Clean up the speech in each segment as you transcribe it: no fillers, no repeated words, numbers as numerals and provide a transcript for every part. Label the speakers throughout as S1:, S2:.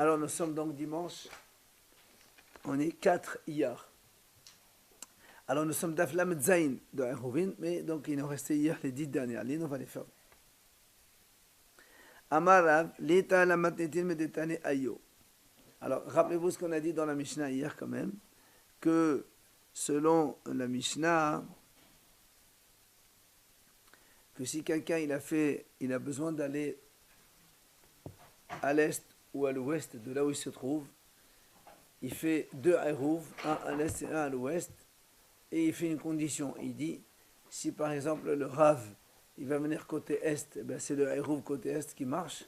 S1: Alors nous sommes donc dimanche, on est 4 Iyar. Alors nous sommes d'Aflam Zain de Eruvin, mais donc il nous restait hier les 10 dernières lignes, on va les faire. Amarav, l'état la matnetin medetane ayo. Alors rappelez-vous ce qu'on a dit dans la Mishnah hier quand même, que selon la Mishnah, que si quelqu'un il a besoin d'aller à l'est ou à l'ouest de là où il se trouve, il fait 2 Eruv, un à l'est et un à l'ouest, et il fait une condition. Il dit, si par exemple le Rav, il va venir côté est, ben c'est le Eruv côté est qui marche.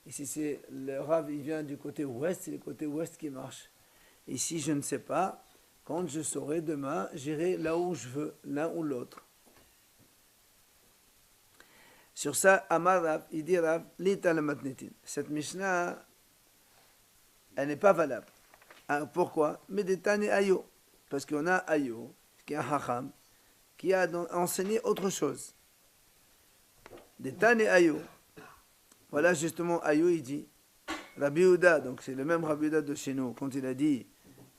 S1: Et si c'est le Rav, il vient du côté ouest, c'est le côté ouest qui marche. Et si je ne sais pas, quand je saurai demain, j'irai là où je veux, l'un ou l'autre. Sur ça, Amar Rav, il dit Rav, l'ita la matnetin. Cette Mishnah, elle n'est pas valable. Alors, pourquoi? Medetane ayo. Parce qu'on a ayo, qui est un hacham, qui a enseigné autre chose. Detane ayo. Voilà justement ayo, il dit. Rabbi Yehuda, donc c'est le même Rabbi Yehuda de chez nous, quand il a dit,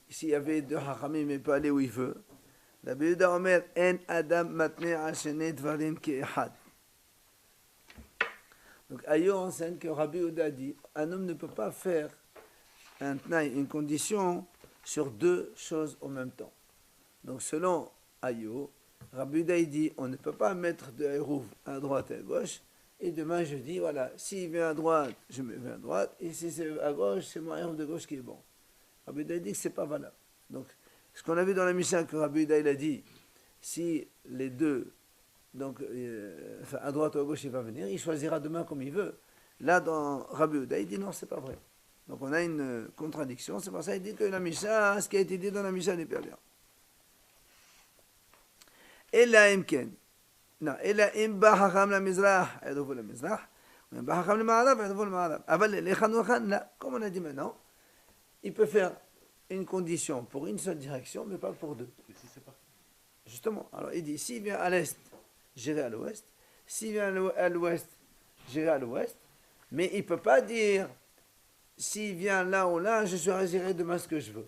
S1: s'il y avait 2 hachamim, mais il peut aller où il veut. Rabbi Yehuda omer, en adam matne al shene dvarim ki ehad. Donc ayo enseigne que Rabbi Yehuda dit, un homme ne peut pas faire un tnaï, une condition sur 2 choses en même temps. Donc selon Ayo, Rabbi Yehuda dit on ne peut pas mettre de Eruv à droite et à gauche, et demain je dis voilà, s'il vient à droite, je me mets à droite, et si c'est à gauche, c'est mon Eruv de gauche qui est bon. Rabbi Yehuda dit que c'est pas valable. Donc ce qu'on a vu dans la Mishnah que Rabbi Yehuda il a dit, si les deux, donc à droite ou à gauche il va venir, il choisira demain comme il veut. Là dans Rabbi Yehuda il dit non, c'est pas vrai. Donc on a une contradiction, c'est pour ça qu'il dit que la Mishnah, ce qui a été dit dans la Mishnah n'est pas bien. Ella imken. Non, ella imba hacham la mizrah, yadovu la mizrah, ou imba hacham le ma'arab, yadovu le ma'arab. Aval les khan ou khan, là, comme on a dit maintenant, il peut faire une condition pour une seule direction, mais pas pour 2. Justement, alors il dit, s'il vient à l'est, j'irai à l'ouest. S'il vient à l'ouest, j'irai à l'ouest. Mais il ne peut pas dire, s'il vient là ou là, je choisirai demain ce que je veux.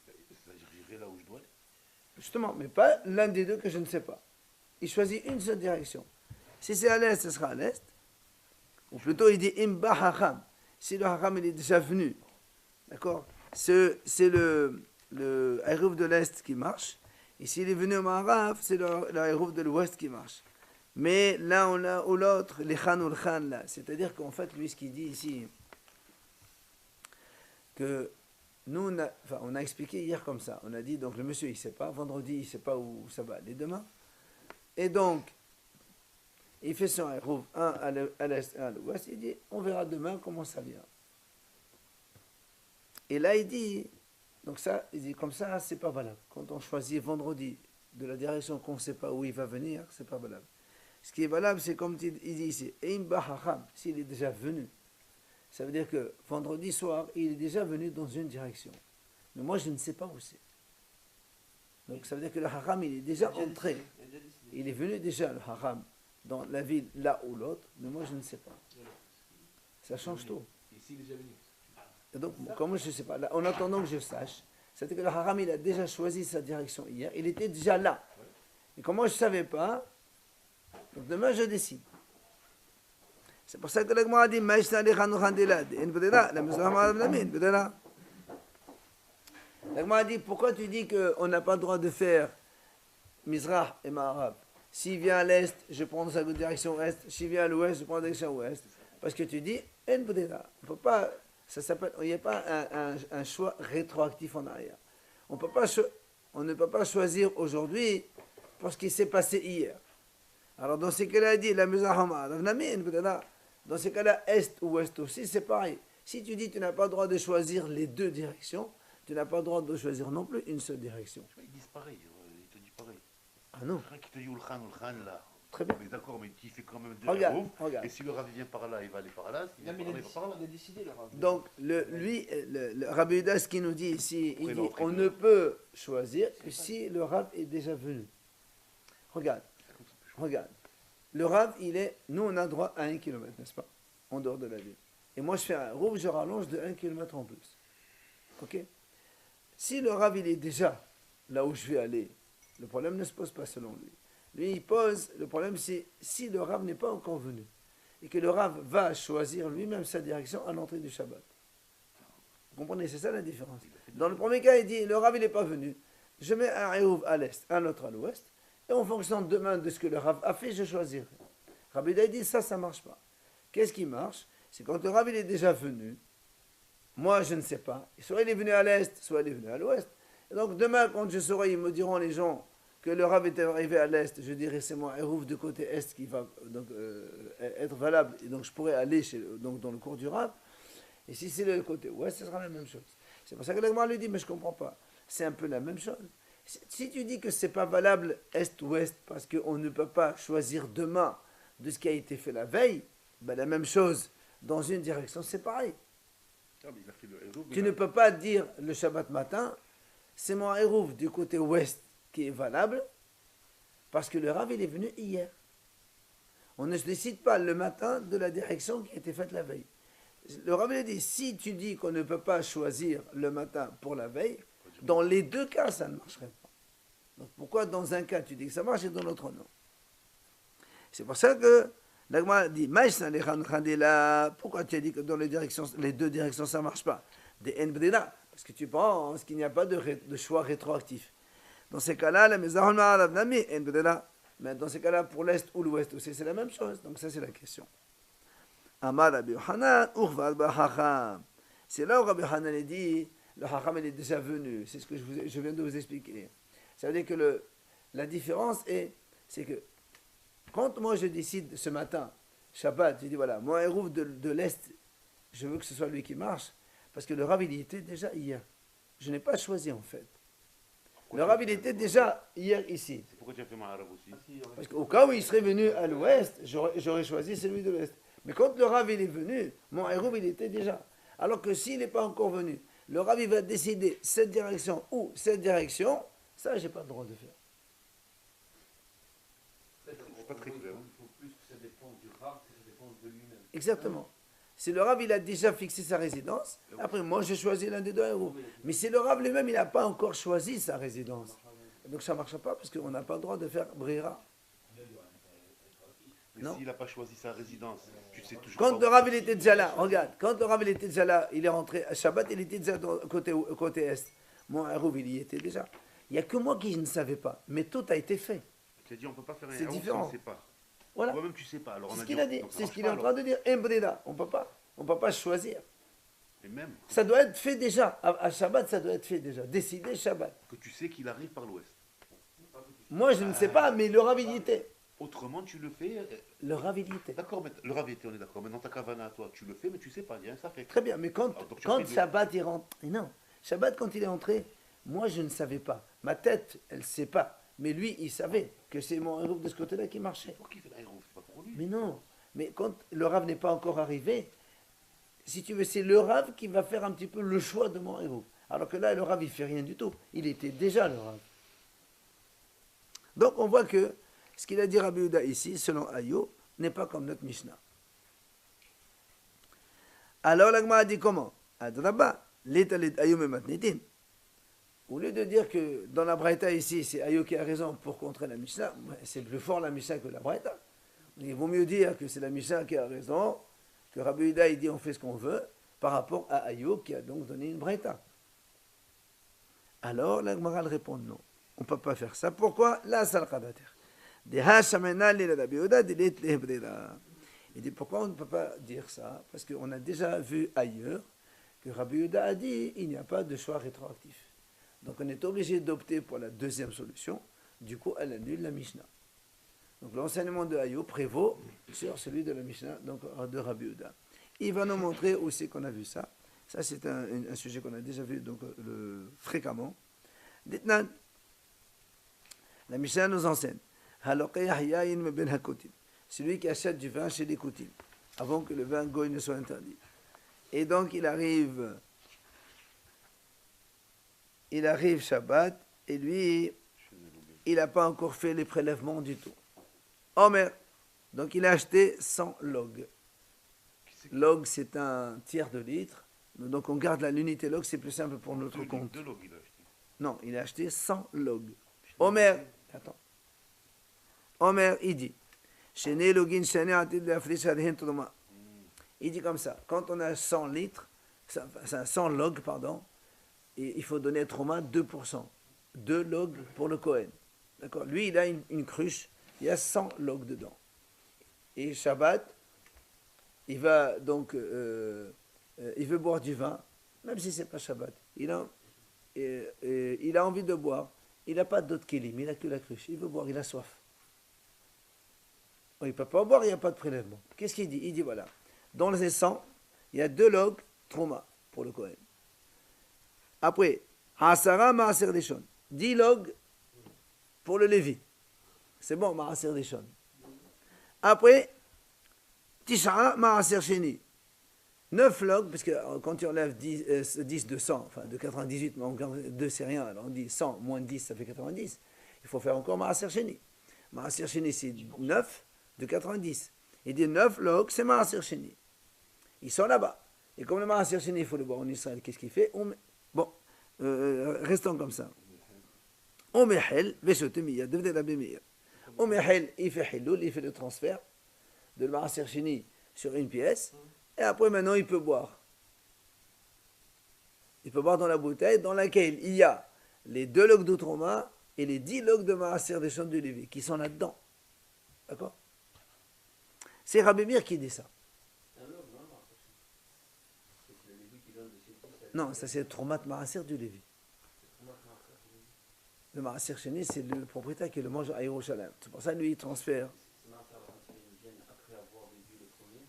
S2: C'est-à-dire j'irai là où je dois aller.
S1: Justement, mais pas l'un des 2 que je ne sais pas. Il choisit une seule direction. Si c'est à l'est, ce sera à l'est. Ou plutôt, il dit imba hacham. Si le hacham il est déjà venu, d'accord, c'est le Eruv de l'est qui marche. Et s'il est venu au Ma'araf, c'est le Eruv de l'ouest qui marche. Mais l'un ou l'autre, les khan ou le khan là. C'est-à-dire qu'en fait, lui, ce qu'il dit ici, que nous, on a expliqué hier comme ça. On a dit, donc le monsieur, il ne sait pas. Vendredi, il ne sait pas où ça va aller demain. Et donc, il fait son Eruv, un à l'est et un à l'ouest. Il dit, on verra demain comment ça vient. Et là, il dit, donc ça, il dit, comme ça, c'est pas valable. Quand on choisit vendredi de la direction qu'on ne sait pas où il va venir, c'est pas valable. Ce qui est valable, c'est comme il dit ici, Eimba Hacham, s'il est déjà venu. Ça veut dire que vendredi soir, il est déjà venu dans une direction. Mais moi, je ne sais pas où c'est. Donc ça veut dire que le haram, il est déjà entré. Il est venu déjà, le haram, dans la ville, là ou l'autre. Mais moi, je ne sais pas. Ça change tout.
S2: Ici, il est déjà venu.
S1: Et donc, comment je ne sais pas, là, en attendant que je sache, c'est-à-dire que le haram, il a déjà choisi sa direction hier. Il était déjà là. Et comme moi, je ne savais pas, donc demain, je décide. C'est pour ça que l'Agma a dit l'Agma a dit pourquoi tu dis qu'on n'a pas le droit de faire Mizrah et Ma'arab. S'il vient à l'est, je prends sa direction est. S'il vient à l'ouest, je prends la direction ouest. Parce que tu dis on peut pas, ça s'appelle, il n'y a pas un choix rétroactif en arrière. On ne peut pas choisir aujourd'hui pour ce qui s'est passé hier. Alors dans ces cas-là, il dit la Mizrah Ma'arab. Dans ces cas-là, est ou ouest aussi, c'est pareil. Si tu dis que tu n'as pas le droit de choisir les 2 directions, tu n'as pas le droit de choisir non plus une seule direction.
S2: Ils disent pareil, ils te disent pareil.
S1: Ah non.
S2: Quelqu'un qui te dit ou le khan là.
S1: Très bien.
S2: Mais d'accord, mais il fait quand même 2
S1: Regarde,
S2: Eruv.
S1: regarde.
S2: Et si le Rav vient par là, il va aller par là. S'il vient par là, il va par là.
S3: Il a décidé le Rav.
S1: Donc, le Rabbi Yehuda, ce qu'il nous dit ici, il
S2: Après,
S1: dit
S2: l'autre,
S1: on
S2: il
S1: ne peut choisir que si le Rav est déjà venu. Regarde. Le Rav, nous on a droit à 1 kilomètre, n'est-ce pas? En dehors de la ville. et moi je fais un Eruv, je rallonge de 1 km en plus. Ok? Si le Rav il est déjà là où je vais aller, le problème ne se pose pas selon lui. Lui, il pose, le problème c'est si le Rav n'est pas encore venu et que le Rav va choisir lui-même sa direction à l'entrée du Shabbat. Vous comprenez, c'est ça la différence. Dans le premier cas, il dit, le Rav il n'est pas venu, je mets un Eruv à l'est, un autre à l'ouest, et en fonction demain de ce que le Rav a fait, je choisirai. Rabbi Yehuda dit, ça ne marche pas. Qu'est-ce qui marche? C'est quand le Rav il est déjà venu, moi je ne sais pas, soit il est venu à l'est, soit il est venu à l'ouest. Et donc demain, quand je saurai, ils me diront les gens que le Rav est arrivé à l'est, je dirai c'est mon Eruv du côté est qui va donc, être valable, et donc je pourrai aller donc, dans le cours du Rav. Et si c'est le côté ouest, ce sera la même chose. C'est pour ça que l'Agma lui dit, mais je ne comprends pas. C'est un peu la même chose. Si tu dis que ce n'est pas valable est-ouest, parce qu'on ne peut pas choisir demain de ce qui a été fait la veille, ben la même chose dans une direction, c'est pareil. Tu ne peux pas dire le Shabbat matin, c'est mon Eruv du côté ouest qui est valable, parce que le Rav il est venu hier. On ne se décide pas le matin de la direction qui a été faite la veille. Le Rav il dit, si tu dis qu'on ne peut pas choisir le matin pour la veille, dans les deux cas, ça ne marcherait pas. Donc pourquoi dans un cas tu dis que ça marche et dans l'autre non? C'est pour ça que l'Agma dit, pourquoi tu as dit que dans les deux directions ça ne marche pas? Des N-Brida, parce que tu penses qu'il n'y a pas de choix rétroactif. Dans ces cas-là, la maison N-Brida, mais dans ces cas-là, pour l'Est ou l'Ouest aussi, c'est la même chose. Donc ça, c'est la question. Amar Rabbi Yochanan, Urvad Bachacham. C'est là où Rabbi Yochanan dit, le Hacham il est déjà venu. C'est ce que je viens de vous expliquer. Ça veut dire que la différence c'est que quand moi je décide ce matin, Shabbat, je dis voilà, mon Eruv de l'Est, je veux que ce soit lui qui marche, parce que le Rav il y était déjà hier. Je n'ai pas choisi en fait. Le Rav il était déjà hier ici.
S2: C'est pourquoi tu as fait ma Arabe aussi?
S1: Parce qu'au cas où il serait venu à l'ouest, j'aurais choisi celui de l'est. Mais quand le Rav il est venu, mon Eruv il était déjà. Alors que s'il n'est pas encore venu, le Rav il va décider cette direction ou cette direction, ça j'ai pas le droit de faire.
S2: C'est pas très clair.
S3: Il faut plus que ça dépende du Rav que ça dépende de lui-même.
S1: Exactement. Si le Rav il a déjà fixé sa résidence, après moi j'ai choisi l'un des deux Eruv. Mais si le Rav lui-même il n'a pas encore choisi sa résidence, donc ça ne marche pas parce qu'on n'a pas le droit de faire Brira.
S2: Mais
S1: Non.
S2: s'il n'a pas choisi sa résidence, tu sais toujours
S1: Quand
S2: pas
S1: le
S2: où
S1: Rav il
S2: c'est.
S1: était déjà là, regarde, quand le Rav il était déjà là, il est rentré à Shabbat, il était déjà côté est. Mon Eruv il y était déjà. Il n'y a que moi qui ne savais pas, mais tout a été fait.
S2: Tu as dit on ne peut pas faire un
S1: C'est
S2: Eruv si on
S1: différent.
S2: ne sait pas.
S1: Voilà.
S2: Toi-même tu ne sais pas. Alors
S1: C'est
S2: on
S1: ce
S2: a
S1: qu'il a dit,
S2: donc ça
S1: c'est ce
S2: marche
S1: qu'il
S2: pas,
S1: est en train de dire. Embreda, on ne peut pas choisir.
S2: Et même
S1: Ça doit être fait déjà. À Shabbat, ça doit être fait déjà. Décider Shabbat.
S2: que tu sais qu'il arrive par l'ouest.
S1: Moi, je ne sais pas, mais le Rav il y était.
S2: Autrement, tu le fais.
S1: Le Rav il y était.
S2: D'accord, mais le Rav était, on est d'accord. Mais dans ta kavana à toi, tu le fais, mais tu sais pas. Il y a un safek.
S1: Très bien, mais quand
S2: Alors, donc, tu as fait deux.
S1: Shabbat il rentre. Et non, Shabbat, quand il est entré, moi, je ne savais pas. Ma tête, elle ne sait pas. Mais lui, il savait que c'est mon Eruv de ce côté-là qui marchait.
S2: Pour qui fait un Eruv? C'est pas pour lui.
S1: Mais non. Mais quand le Rav n'est pas encore arrivé, si tu veux, c'est le Rav qui va faire un petit peu le choix de mon Eruv. Alors que là, le Rav, il ne fait rien du tout. Il était déjà le Rav. Donc, on voit que ce qu'il a dit Rabbi Yehuda ici, selon Ayo, n'est pas comme notre Mishnah. Alors, l'Agma a dit comment? Adraba, l'étalit Ayo me matnitin. Au lieu de dire que dans la Braïta ici, c'est Ayo qui a raison pour contrer la Mishnah, c'est plus fort la Mishnah que la Braïta. Il vaut mieux dire que c'est la Mishnah qui a raison, que Rabbi Yehuda il dit on fait ce qu'on veut, par rapport à Ayo qui a donc donné une Braïta. Alors, la Gemara répond non. On ne peut pas faire ça. Pourquoi? La salqadater. Il dit pourquoi on ne peut pas dire ça? Parce qu'on a déjà vu ailleurs que Rabbi Yehuda a dit il n'y a pas de choix rétroactif. Donc on est obligé d'opter pour la deuxième solution. Du coup, elle annule la Mishnah. Donc l'enseignement de Ayo prévaut sur celui de la Mishnah, donc de Rabbi Yehuda. Il va nous montrer aussi qu'on a vu ça. Ça, c'est un sujet qu'on a déjà vu donc, fréquemment. Dites-nous, la Mishnah nous enseigne celui qui achète du vin chez les Koutim, avant que le vin goy ne soit interdit. Et donc il arrive Shabbat, et lui, il n'a pas encore fait les prélèvements du tout. Omer, donc il a acheté 100 logs. Log, c'est un tiers de litre. Donc on garde l'unité log, c'est plus simple pour notre compte.
S2: Deux logs, il a acheté.
S1: Non, il a acheté 100 log. Omer, attends. Omer, il dit, il dit comme ça, quand on a 100 litres, 100 log, pardon, et il faut donner à Troma 2%. 2 logs pour le Kohen. D'accord. Lui, il a une cruche, il y a 100 logs dedans. Et Shabbat, il va donc, il veut boire du vin, même si c'est pas Shabbat. Il a envie de boire. Il n'a pas d'autre kélim, il n'a que la cruche. Il veut boire, il a soif. Il ne peut pas boire, il n'y a pas de prélèvement. Qu'est-ce qu'il dit? Il dit voilà, dans les 100, il y a 2 logs Troma pour le Kohen. Après, Hasara Maaser Deshon. 10 logs pour le Lévi. C'est bon, Maaser Deshon. Après, Tisha Maaser Sheni. 9 logs, parce que quand tu enlèves 10 de 100, enfin de 98, mais on garde 2 c'est rien, alors on dit 100 moins 10, ça fait 90. Il faut faire encore Maaser Sheni. Maaser Sheni, c'est 9 de 90. Il dit 9 logs, c'est Maaser Sheni. Ils sont là-bas. Et comme le Maaser Sheni, il faut le boire en Israël, qu'est-ce qu'il fait? Bon, restons comme ça. Omehel, Veshotemiyah, devenez la bémiyah. Omehel, il fait Hiloul, il fait le transfert de Maaser Sheni sur une pièce. Et après, maintenant, il peut boire. Il peut boire dans la bouteille dans laquelle il y a les 2 logs de Troma et les 10 logs de Maaser des champs de Lévi qui sont là-dedans. D'accord? C'est Rabbi Meir qui dit ça. Non, ça c'est le Tromat Maaser du Lévi. Le Maaser Sheni, c'est le propriétaire qui le mange à Yerushalayim. C'est pour ça que lui, il transfère.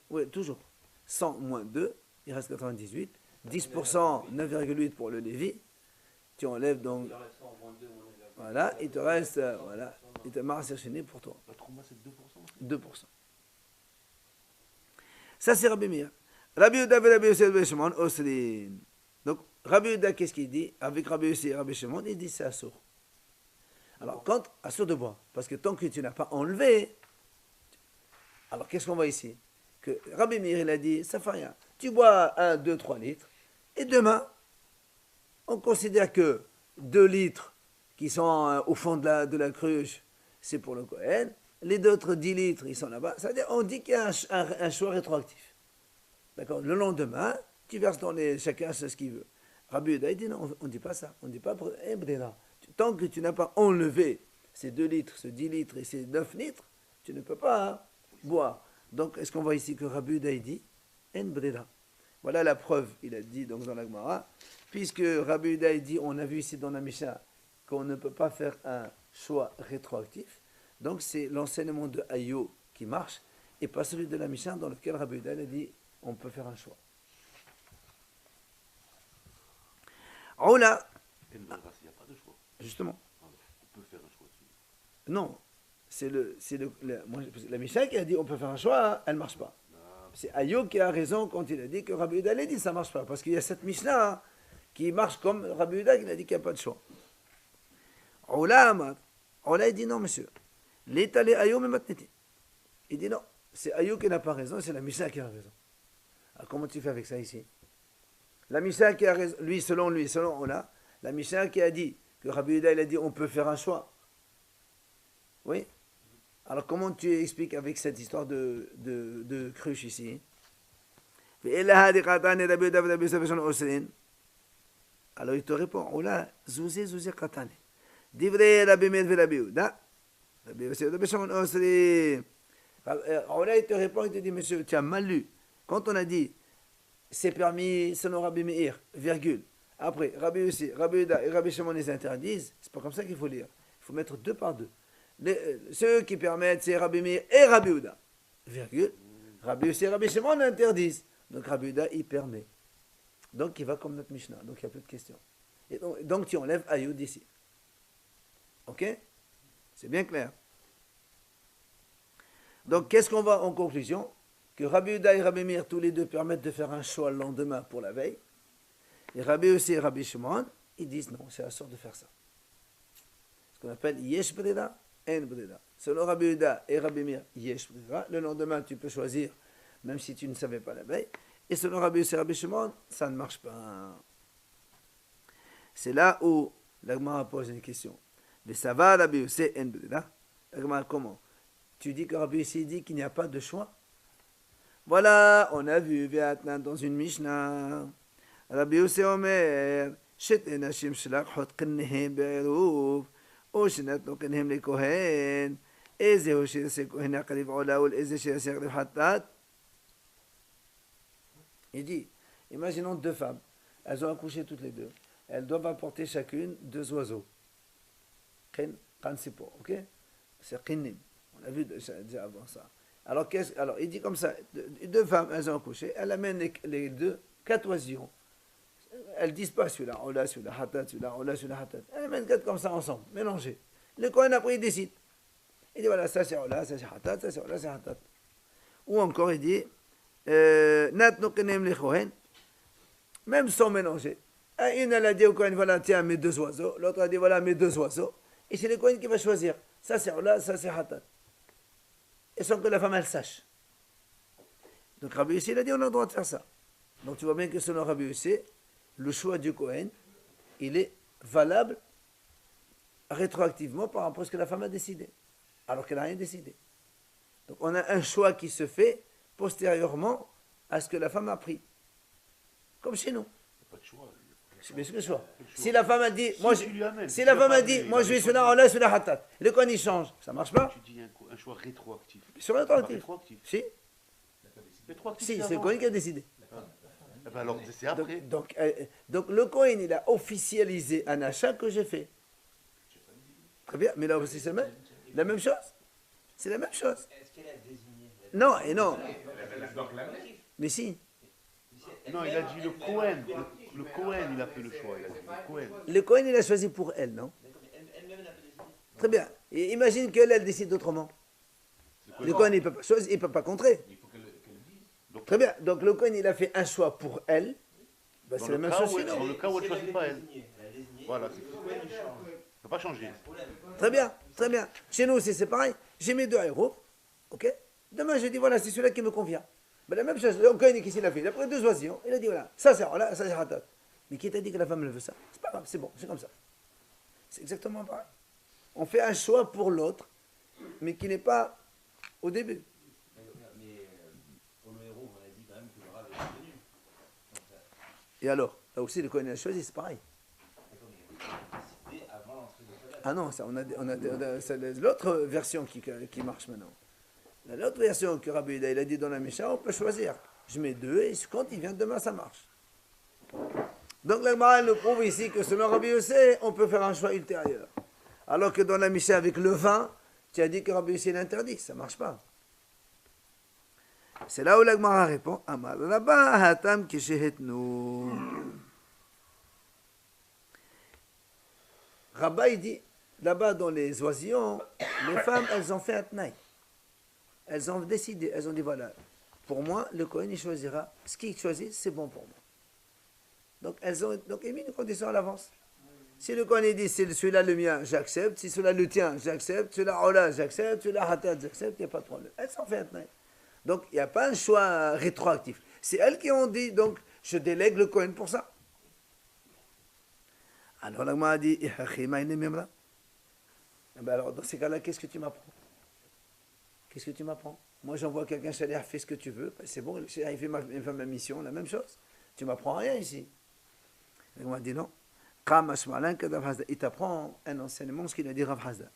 S1: Oui, toujours. 100 moins 2, il reste 98. 10%, 9,8 pour le Lévi. Tu enlèves donc. Voilà, il te reste. Voilà, il te Maaser Sheni pour toi.
S2: La Trouma, c'est 2%.
S1: 2%. Ça, c'est Rabbi Meir. Rabbi Yehuda et Rabbi Yosef et Shimon, Osrin. Donc, Rabbi Yehuda, qu'est-ce qu'il dit? Avec Rabbi Yosef et Rabbi Shimon, il dit c'est assour. Alors, quand assour de bois, parce que tant que tu n'as pas enlevé, alors qu'est-ce qu'on voit ici? Que Rabbi Meir, il a dit, ça fait rien. Tu bois 1, 2, 3 litres, et demain, on considère que 2 litres qui sont au fond de la cruche, c'est pour le Kohen. Les autres 10 litres, ils sont là-bas. C'est-à-dire, on dit qu'il y a un choix rétroactif. D'accord? Le lendemain, tu verses dans chacun ce qu'il veut. Rabbi Yehuda, il dit non, on ne dit pas ça. On ne dit pas, tant que tu n'as pas enlevé ces 2 litres, ces 10 litres et ces 9 litres, tu ne peux pas boire. Donc, est-ce qu'on voit ici que Rabbi Yehuda, il dit En breda. Voilà la preuve, il a dit donc dans la Gemara, puisque Rabbi Yehuda, il dit, on a vu ici dans la Mishnah qu'on ne peut pas faire un choix rétroactif. Donc c'est l'enseignement de Ayo qui marche et pas celui de la Mishnah dans lequel Rabbi Yehuda a dit on peut faire un choix. Oula.
S2: Il n'y a pas de choix.
S1: Justement.
S2: On peut faire un choix dessus.
S1: Non, la Mishnah qui a dit on peut faire un choix, elle ne marche pas. C'est Ayo qui a raison quand il a dit que Rabbi Yehuda a dit ça ne marche pas. Parce qu'il y a cette Mishnah qui marche comme Rabbi Yehuda qui a dit qu'il n'y a pas de choix. Oula, il dit non monsieur. L'étalé Ayo me matneti. Il dit non, c'est Ayo qui n'a pas raison, c'est la Mishnah qui a raison. Alors comment tu fais avec ça ici? La Mishnah qui a raison, selon Ola, la Mishnah qui a dit que Rabbi Yehuda il a dit on peut faire un choix. Oui. Alors comment tu expliques avec cette histoire de cruche ici? Alors il te répond, Ola, zouzé katane. Divrei Rabbi Meir ve Rabbi Yehuda. Rabbi Yosef Rabbi Shimon Osri. Ola, il te répond, il te dit, monsieur, tu as mal lu. Quand on a dit, c'est permis selon Rabbi Meir, virgule. Après, Rabbi Yosef, Rabbi Yehuda et Rabbi Shimon les interdisent. C'est pas comme ça qu'il faut lire. Il faut mettre 2 par 2. Ceux qui permettent, c'est Rabbi Meir et Rabbi Yehuda. Virgule. Rabbi Yosef et Rabbi Shimon interdisent. Donc Rabbi Yehuda, il permet. Donc il va comme notre Mishnah. Donc il n'y a plus de questions. Et donc tu enlèves Ayoud d'ici. Ok? C'est bien clair. Donc, qu'est-ce qu'on voit en conclusion? Que Rabbi Yehuda et Rabbi Meir, tous les deux, permettent de faire un choix le lendemain pour la veille. Et Rabbi Yossi et Rabbi Shimon, ils disent non, c'est assour de faire ça. Ce qu'on appelle Yesh Breda, En Breda. Selon Rabbi Yehuda et Rabbi Meir, Yesh Breda. Le lendemain, tu peux choisir même si tu ne savais pas la veille. Et selon Rabbi Yossi et Rabbi Shimon, ça ne marche pas. C'est là où l'Agmara pose une question. Mais ça va, Rabbi Yossi en Brida. L'Agmara, comment? Tu dis que Rabbi Yossi dit qu'il n'y a pas de choix. Voilà, on a vu dans une Mishnah. Rabbi Yossi Omer, שתי נשים שלקחו קניהם בעירוב, או שנתנו קניהם לכהן, איזה הוא שיעשה כהן יקריב עולה ולאיזה שיעשה יקריב חטאת. Il dit, imaginons deux femmes, elles ont accouché toutes les deux, elles doivent apporter chacune deux oiseaux. Qansipo, ok? C'est qinnim, on a vu déjà avant ça. Alors il dit comme ça, deux femmes, elles ont accouché, elles amènent les deux, quatre oisillons. Elles disent pas celui-là, oh là, celui-là, hatat, celui-là, oh là, celui-là, hatat. Elles mettent quatre comme ça ensemble, mélangés. Le Kohen après il décide. Il dit voilà, ça c'est oh là, ça c'est hatat, ça c'est oh là, c'est hatat. Ou encore il dit, natnu kenem le Kohen, même sans mélanger. Une elle a dit au Kohen voilà, tiens mes deux oiseaux, l'autre a dit voilà mes deux oiseaux. Et c'est le Kohen qui va choisir. Ça c'est oh là, ça c'est hatat. Et sans que la femme elle sache. Donc Rabbi Yossi il a dit on a le droit de faire ça. Donc tu vois bien que selon Rabbi Yossi, le choix du Kohen, il est valable rétroactivement par rapport à ce que la femme a décidé, alors qu'elle n'a rien décidé. Donc on a un choix qui se fait postérieurement à ce que la femme a pris. Comme chez nous.
S2: Pas de choix.
S1: Mais c'est le choix. Si la femme a dit, moi
S2: tu lui amènes,
S1: si
S2: tu
S1: la
S2: vas
S1: femme
S2: pas
S1: a dit,
S2: amener,
S1: moi
S2: il
S1: je
S2: va
S1: vais
S2: choisir.
S1: celui-là, là, celui-là, hatat. Le Kohen il change, ça marche pas?
S2: Tu dis un choix rétroactif.
S1: Sur
S2: Pas
S1: rétroactif.
S2: rétroactif.
S1: Si,
S2: Rétroactif,
S1: si, c'est le
S2: avant.
S1: Kohen qui a décidé.
S2: Eh ben alors, c'est après.
S1: Donc le Kohen, il a officialisé un achat que j'ai fait. Très bien, mais là aussi c'est la même chose. C'est la même chose.
S3: Est-ce qu'elle a désigné
S1: Non, et non. Mais si.
S2: Non, il a dit le Kohen. Le Kohen, il a fait le choix. Il a dit le Kohen.
S1: Le Kohen, il a choisi pour elle, non?
S3: Elle-même n'a pas désigné.
S1: Très bien. Et imagine qu'elle, elle décide autrement. Le Kohen, il ne peut pas choisir, il ne peut pas contrer.
S3: Il faut qu'elle le dise.
S1: Très bien. Donc le Kohen, il a fait un choix pour elle. Ben, c'est la même chose chez
S2: Dans
S1: nous.
S2: le cas où elle ne choisit pas elle.
S3: Elle a désigné.
S2: Voilà, c'est
S3: Le
S2: tout.
S3: Kohen, il change.
S2: Ça ne peut pas changer.
S1: Très bien, très bien. Chez nous aussi, c'est pareil. J'ai mes deux héros. Ok? Demain, je dis, voilà, c'est celui-là qui me convient. Ben, la même chose. Le Kohen, qu'est-ce qu'il a fait? Il a pris deux oisillons. Il a dit, voilà, ça c'est voilà, ça c'est hatat. Mais qui t'a dit que la femme elle veut ça? C'est pas grave, c'est bon, c'est comme ça. C'est exactement pareil. On fait un choix pour l'autre, mais qui n'est pas au début.
S3: Mais pour le héros, on a dit quand même que le rave est venu. Donc,
S1: Et alors, là aussi, le Kohen a choisi, c'est pareil.
S3: décidé avant l'entrée de Shabbat.
S1: Ah non, ça, c'est l'autre version qui marche maintenant. L'autre version que Rabbi Yehuda, il a dit dans la Mishnah, on peut choisir. Je mets deux et quand il vient demain, ça marche. Donc la Gemara nous prouve ici que selon Rabbi Yossi, on peut faire un choix ultérieur. Alors que dans la Mishnah avec le vin, tu as dit que Rabbi Yossi l'interdit, ça ne marche pas. C'est là où la Gemara répond, Amar Rabba hatam kishehetnu. Rabba il dit, là-bas dans les oisillons, les femmes, elles ont fait un tnaï. Elles ont décidé, elles ont dit voilà, pour moi, le Kohen il choisira, ce qu'il choisit, c'est bon pour moi. Donc elles ont émis une condition à l'avance. Si le Kohen il dit c'est celui-là le mien, j'accepte, si celui-là le tien, j'accepte, celui-là oh là, j'accepte, celui-là hatat, j'accepte, il n'y a pas de problème. Elles ont fait un tnaï. Donc il n'y a pas un choix rétroactif. C'est elles qui ont dit, donc je délègue le Kohen pour ça. Alors la Gemara a dit, alors dans ces cas-là, qu'est-ce que tu m'apprends? Qu'est-ce que tu m'apprends? Moi, j'envoie quelqu'un chez l'air, fais ce que tu veux. Ben, c'est bon, il fait ma mission, la même chose. Tu m'apprends rien ici. On m'a dit non. Il t'apprend un enseignement, ce qu'il a dit Rav Hazda.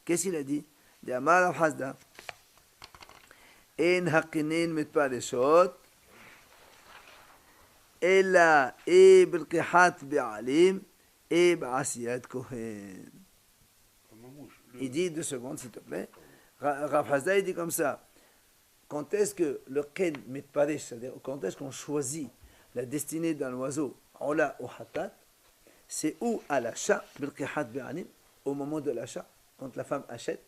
S1: Qu'est-ce qu'il a dit? Il dit Amar Rav Hazda. En haqinin mitpareshot, ella e bilqihat bi'alim, et ba'asiyat kohen. Il dit 2 secondes, s'il te plaît. Rav Hazda, il dit comme ça. Quand est-ce que le ken mitparesh, c'est-à-dire quand est-ce qu'on choisit la destinée d'un oiseau, ola ou hatat, c'est ou à l'achat, bilqihat bi'alim, au moment de l'achat, quand la femme achète,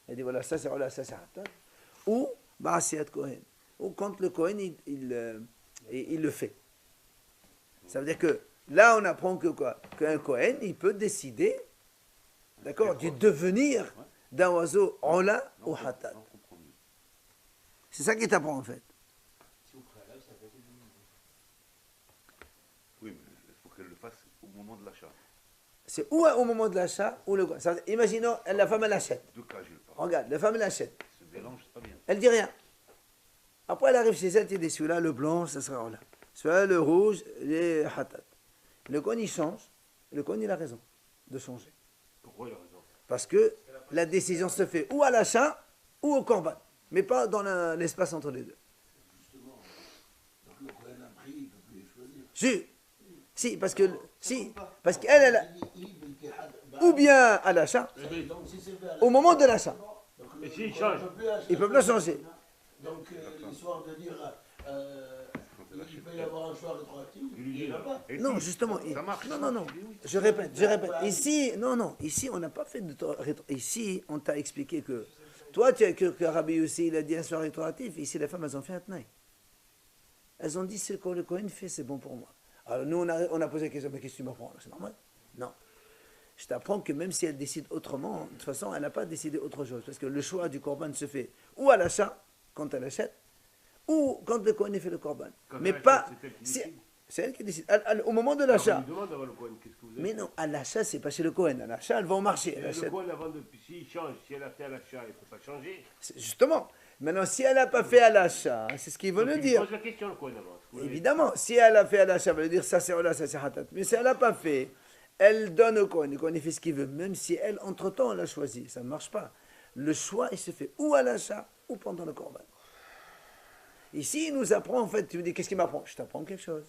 S1: elle dit voilà, ça c'est ola, ça c'est hatat, ou ba'asiyat kohen, ou quand le kohen il le fait. Ça veut dire que là on apprend que quoi? Qu'un kohen il peut décider, d'accord, du devenir d'un oiseau ola ou hatat. C'est ça qui t'apprend en fait.
S2: moment de l'achat.
S1: C'est ou au moment de l'achat ou le Kohen. Imaginons, la femme elle achète.
S2: Deux cas, j'ai le pas.
S1: Regarde, la femme elle achète.
S2: Ce mélange, c'est pas bien.
S1: Elle dit rien. Après, elle arrive chez elle, elle dit celui-là, le blanc, ça sera là. Celui-là, le rouge, les hatat. Le Kohen, il change. Le Kohen, il a raison de changer.
S2: Pourquoi il a raison?
S1: Parce que la décision se fait ou à l'achat ou au korban. Mais pas dans l'espace entre les deux.
S4: Justement. Donc le Cohen a pris, il ne peut plus les choisir.
S1: Si, parce que parce qu'elle, ou bien à l'achat,
S4: Donc si c'est fait à
S1: au moment de l'achat.
S4: donc,
S5: Et s'il change?
S1: Il ne peut plus changer.
S4: Donc l'histoire de dire il peut y avoir un choix rétroactif, il n'y en a pas.
S2: Et
S1: Non,
S2: si,
S1: justement.
S2: ça marche.
S1: Non. Je répète. Ici, ici, on n'a pas fait de rétro. Ici, on t'a expliqué que toi, que Rabbi aussi, il a dit un soir rétroactif. Ici, les femmes, elles ont fait un tnaï. Elles ont dit, ce que le Cohen fait, c'est bon pour moi. Alors nous, on a posé la question, mais qu'est-ce que tu m'apprends? C'est normal? Non. Je t'apprends que même si elle décide autrement, de toute façon, elle n'a pas décidé autre chose. Parce que le choix du korban se fait ou à l'achat, quand elle achète, ou quand le Cohen fait le korban.
S5: Quand
S1: Mais
S5: elle
S1: pas.
S5: achète, c'est elle qui décide.
S1: C'est elle qui décide. Au moment de
S5: Alors,
S1: l'achat.
S5: on lui demande avant le Cohen, qu'est-ce que vous avez
S1: Mais
S5: fait?
S1: non, à l'achat, c'est pas chez le Cohen. À l'achat, elle va au marché. Elle
S5: Et le
S1: achète.
S5: Cohen, avant de. S'il change, si elle a fait à l'achat, il ne peut pas changer.
S1: Justement. Maintenant, si elle n'a pas fait à l'achat, c'est ce qu'il veut
S5: Donc,
S1: le
S5: il
S1: dire.
S5: pose la question, le Cohen, avant. Vous l'avez-
S1: Évidemment, si elle a fait à l'achat, elle va lui dire ça c'est Ola, ça c'est Hatat. Mais si elle n'a pas fait, elle donne au Cohen. Le Cohen il fait ce qu'il veut, même si elle, entre-temps, elle a choisi. Ça ne marche pas. Le choix, il se fait ou à l'achat ou pendant le korban. Ici, il nous apprend, en fait, tu me dis, qu'est-ce qu'il m'apprend? Je t'apprends quelque chose.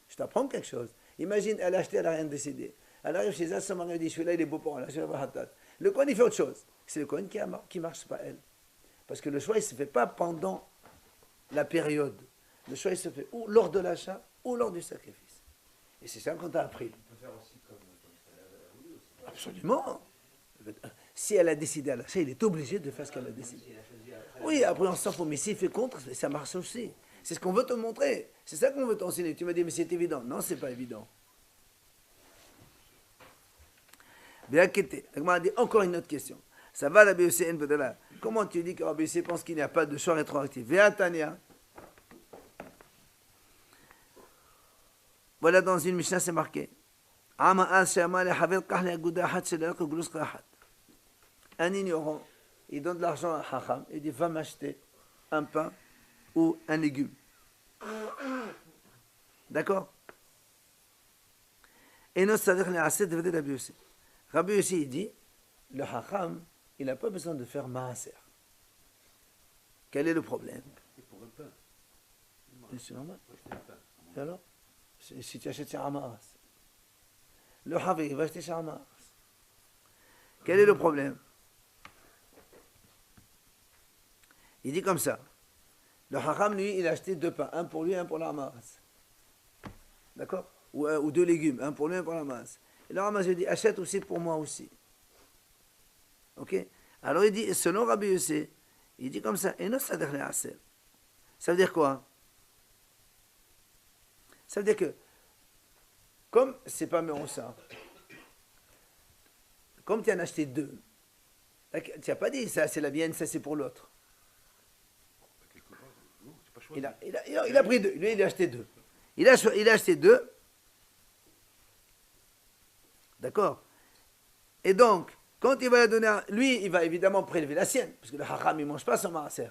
S1: Je t'apprends quelque chose. Imagine, elle a acheté, elle n'a rien décidé. Elle arrive chez elle, son mari dit, celui-là, il est beau pour elle, celui-là, Hatat. Le Cohen, il fait autre chose. C'est le Cohen qui marche, pas elle. Parce que le choix, il ne se fait pas pendant la période. Le choix, il se fait ou lors de l'achat ou lors du sacrifice. Et c'est ça qu'on t'a appris.
S3: On peut faire aussi comme elle a voulu aussi.
S1: Absolument. Si elle a décidé à l'achat, il est obligé de faire ce qu'elle a décidé.
S3: Si elle a choisi après.
S1: Oui, après on s'en fout. Mais s'il fait contre, ça marche aussi. C'est ce qu'on veut te montrer. C'est ça qu'on veut t'enseigner. Tu m'as dit, mais c'est évident. Non, c'est pas évident. Bien quitté. On dit encore une autre question. Ça va, la BECN, là. Comment tu dis que Rabbi Yossi pense qu'il n'y a pas de choix rétroactif? Ve'atania. Voilà, dans une Mishnah, c'est marqué. Un ignorant, il donne de l'argent à Hacham, il dit va m'acheter un pain ou un légume. D'accord? Et nous, c'est-à-dire les assez de Rabbi Yossi. Rabbi Yossi, il dit le Hacham, il n'a pas besoin de faire maaser. Quel est le problème?
S2: Et pour un pain.
S1: C'est normal.
S2: Faut acheter un pain.
S1: Et alors? Si tu achètes chez Amaras, le Havi, il va acheter chez Amaras. Quel est le problème? Il dit comme ça. Le Hacham, lui, il a acheté deux pains, un pour lui, un pour l'Amaras. D'accord? Ou deux légumes, un pour lui, un pour l'Amaras. Et l'Amaras, il dit, achète aussi pour moi aussi. Ok? Alors il dit, selon Rabbi Yossi, il dit comme ça, et non, ça veut dire les. Ça veut dire quoi? Ça veut dire que, comme c'est pas Mérossa, comme tu en as acheté deux, tu n'as pas dit ça c'est la mienne, ça c'est pour l'autre.
S2: Quelque part, non, c'est pas choisi.
S1: Il a pris deux, lui il a acheté deux. Il a acheté deux. D'accord? Et donc, quand il va la donner à lui, il va évidemment prélever la sienne, parce que le Hacham il ne mange pas son maraser.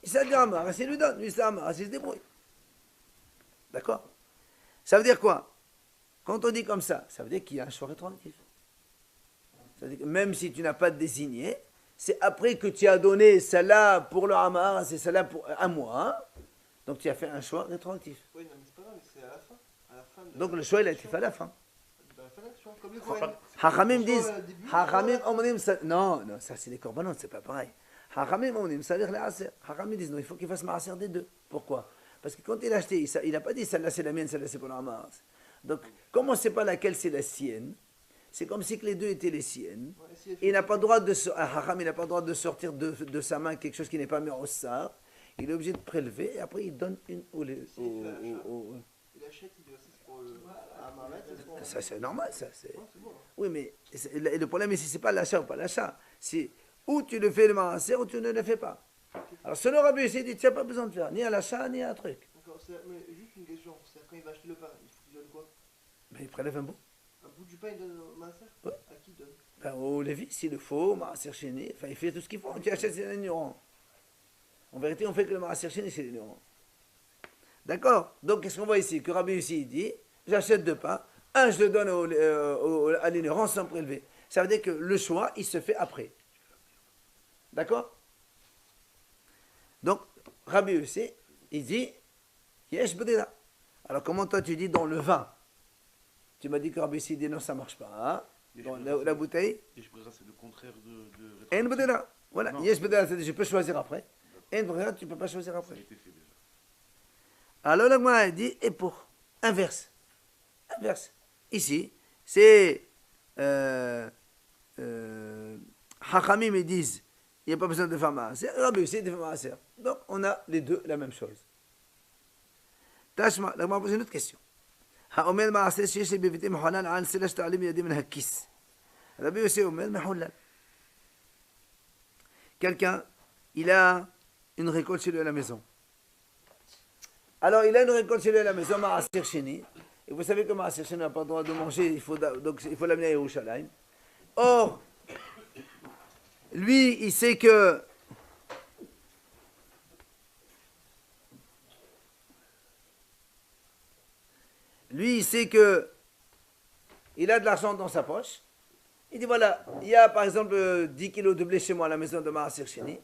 S1: Il s'est dit à Amaras, il lui donne, lui c'est Amaras, il se débrouille. D'accord? Ça veut dire quoi? Quand on dit comme ça veut dire qu'il y a un choix rétroactif. Ça veut dire que même si tu n'as pas désigné, c'est après que tu as donné celle-là pour le Hamar, c'est celle-là pour à moi. Donc tu as fait un choix rétroactif.
S6: Oui, non, mais c'est pas grave, mais c'est à la fin. À la fin de
S1: Donc le choix il a été fait à la fin.
S6: Dans la fin de l'action, comme les Cohen.
S1: Hachamim disent,
S6: Soit au début,
S1: Hachamim
S6: soit-
S1: omnim, non, ça c'est les corbanotes, c'est pas pareil. Hachamim omnim, ça veut dire les aser. Hachamim disent non, il faut qu'il fasse maaser des deux. Pourquoi? Parce que quand il a acheté, il n'a pas dit celle-là c'est la mienne, celle-là c'est pour le Hamar. Donc, comme on ne sait pas laquelle c'est la sienne, c'est comme si que les deux étaient les siennes.
S6: Ouais, si elle
S1: Et il n'a pas le droit de Hacham, il n'a pas le droit de sortir de sa main quelque chose qui n'est pas mis au sar. Il est obligé de prélever et après il donne une ou les.
S6: Si il fait l'achat. Il achète, il dit ça c'est pour le Amaret, ça c'est pour.
S1: Ça c'est normal, ça c'est.
S6: Ouais, c'est bon.
S1: Oui, mais le problème c'est pas l'achat ou pas l'achat. C'est ou tu le fais le maaser ou tu ne le fais pas. Alors selon Rabbi Yossi, il dit tu n'as pas besoin de faire ni à l'achat ni à un truc.
S6: D'accord, mais juste une question. C'est quand il va acheter le pain, il faut qu'il donne quoi?
S1: Mais il prélève un bout.
S6: bout du pain, il donne au maaser?
S1: Ouais.
S6: À qui il donne?
S1: Ben, au Lévi, s'il le faut, Maaser Sheni, enfin, il fait tout ce qu'il faut. Tu achètes, c'est l'ignorant. En vérité, on fait que le Maaser Sheni, c'est l'ignorant. D'accord? Donc, qu'est-ce qu'on voit ici? Que Rabbi Yossi dit, j'achète 2 pains, un, je le donne à l'ignorant sans prélever. Ça veut dire que le choix, il se fait après. D'accord? Donc, Rabbi Yossi, il dit, Yesh Bdira. Alors, comment toi tu dis dans le vin? Tu m'as dit que Rabbi Yossi dit non, ça ne marche pas. Hein? Dans la bouteille?
S2: Yesh Bdira, c'est le contraire de
S1: En Bdira. Voilà,
S2: Non.
S1: Yesh Bdira, c'est-à-dire je peux choisir après. En Bdira, tu ne peux pas choisir
S2: Ça a
S1: après.
S2: été fait déjà.
S1: Alors, la Gemara a dit, et pour? Inverse. Inverse. Ici, c'est. Hachamim, ils disent, il n'y a pas besoin de faire maaser. Rabbi aussi, de faire maaser. Donc, on a les deux la même chose. Tashma, la Gemara pose une autre question. האומר מעשה שיש לי בביתי מחולל על סלע שתעלה בידי מן הכיס. רבי יוסי אומר מחולל. Quelqu'un, il a une récolte chez lui à la maison. Alors, il a une récolte chez lui à la maison, Maaser Sheni. Et vous savez que Maaser Sheni n'a pas le droit de manger, donc il faut l'amener à Yerushalayim. Or, lui, il sait que il a de l'argent dans sa poche. Il dit voilà, il y a par exemple 10 kilos de blé chez moi à la maison de Maaser Sheni.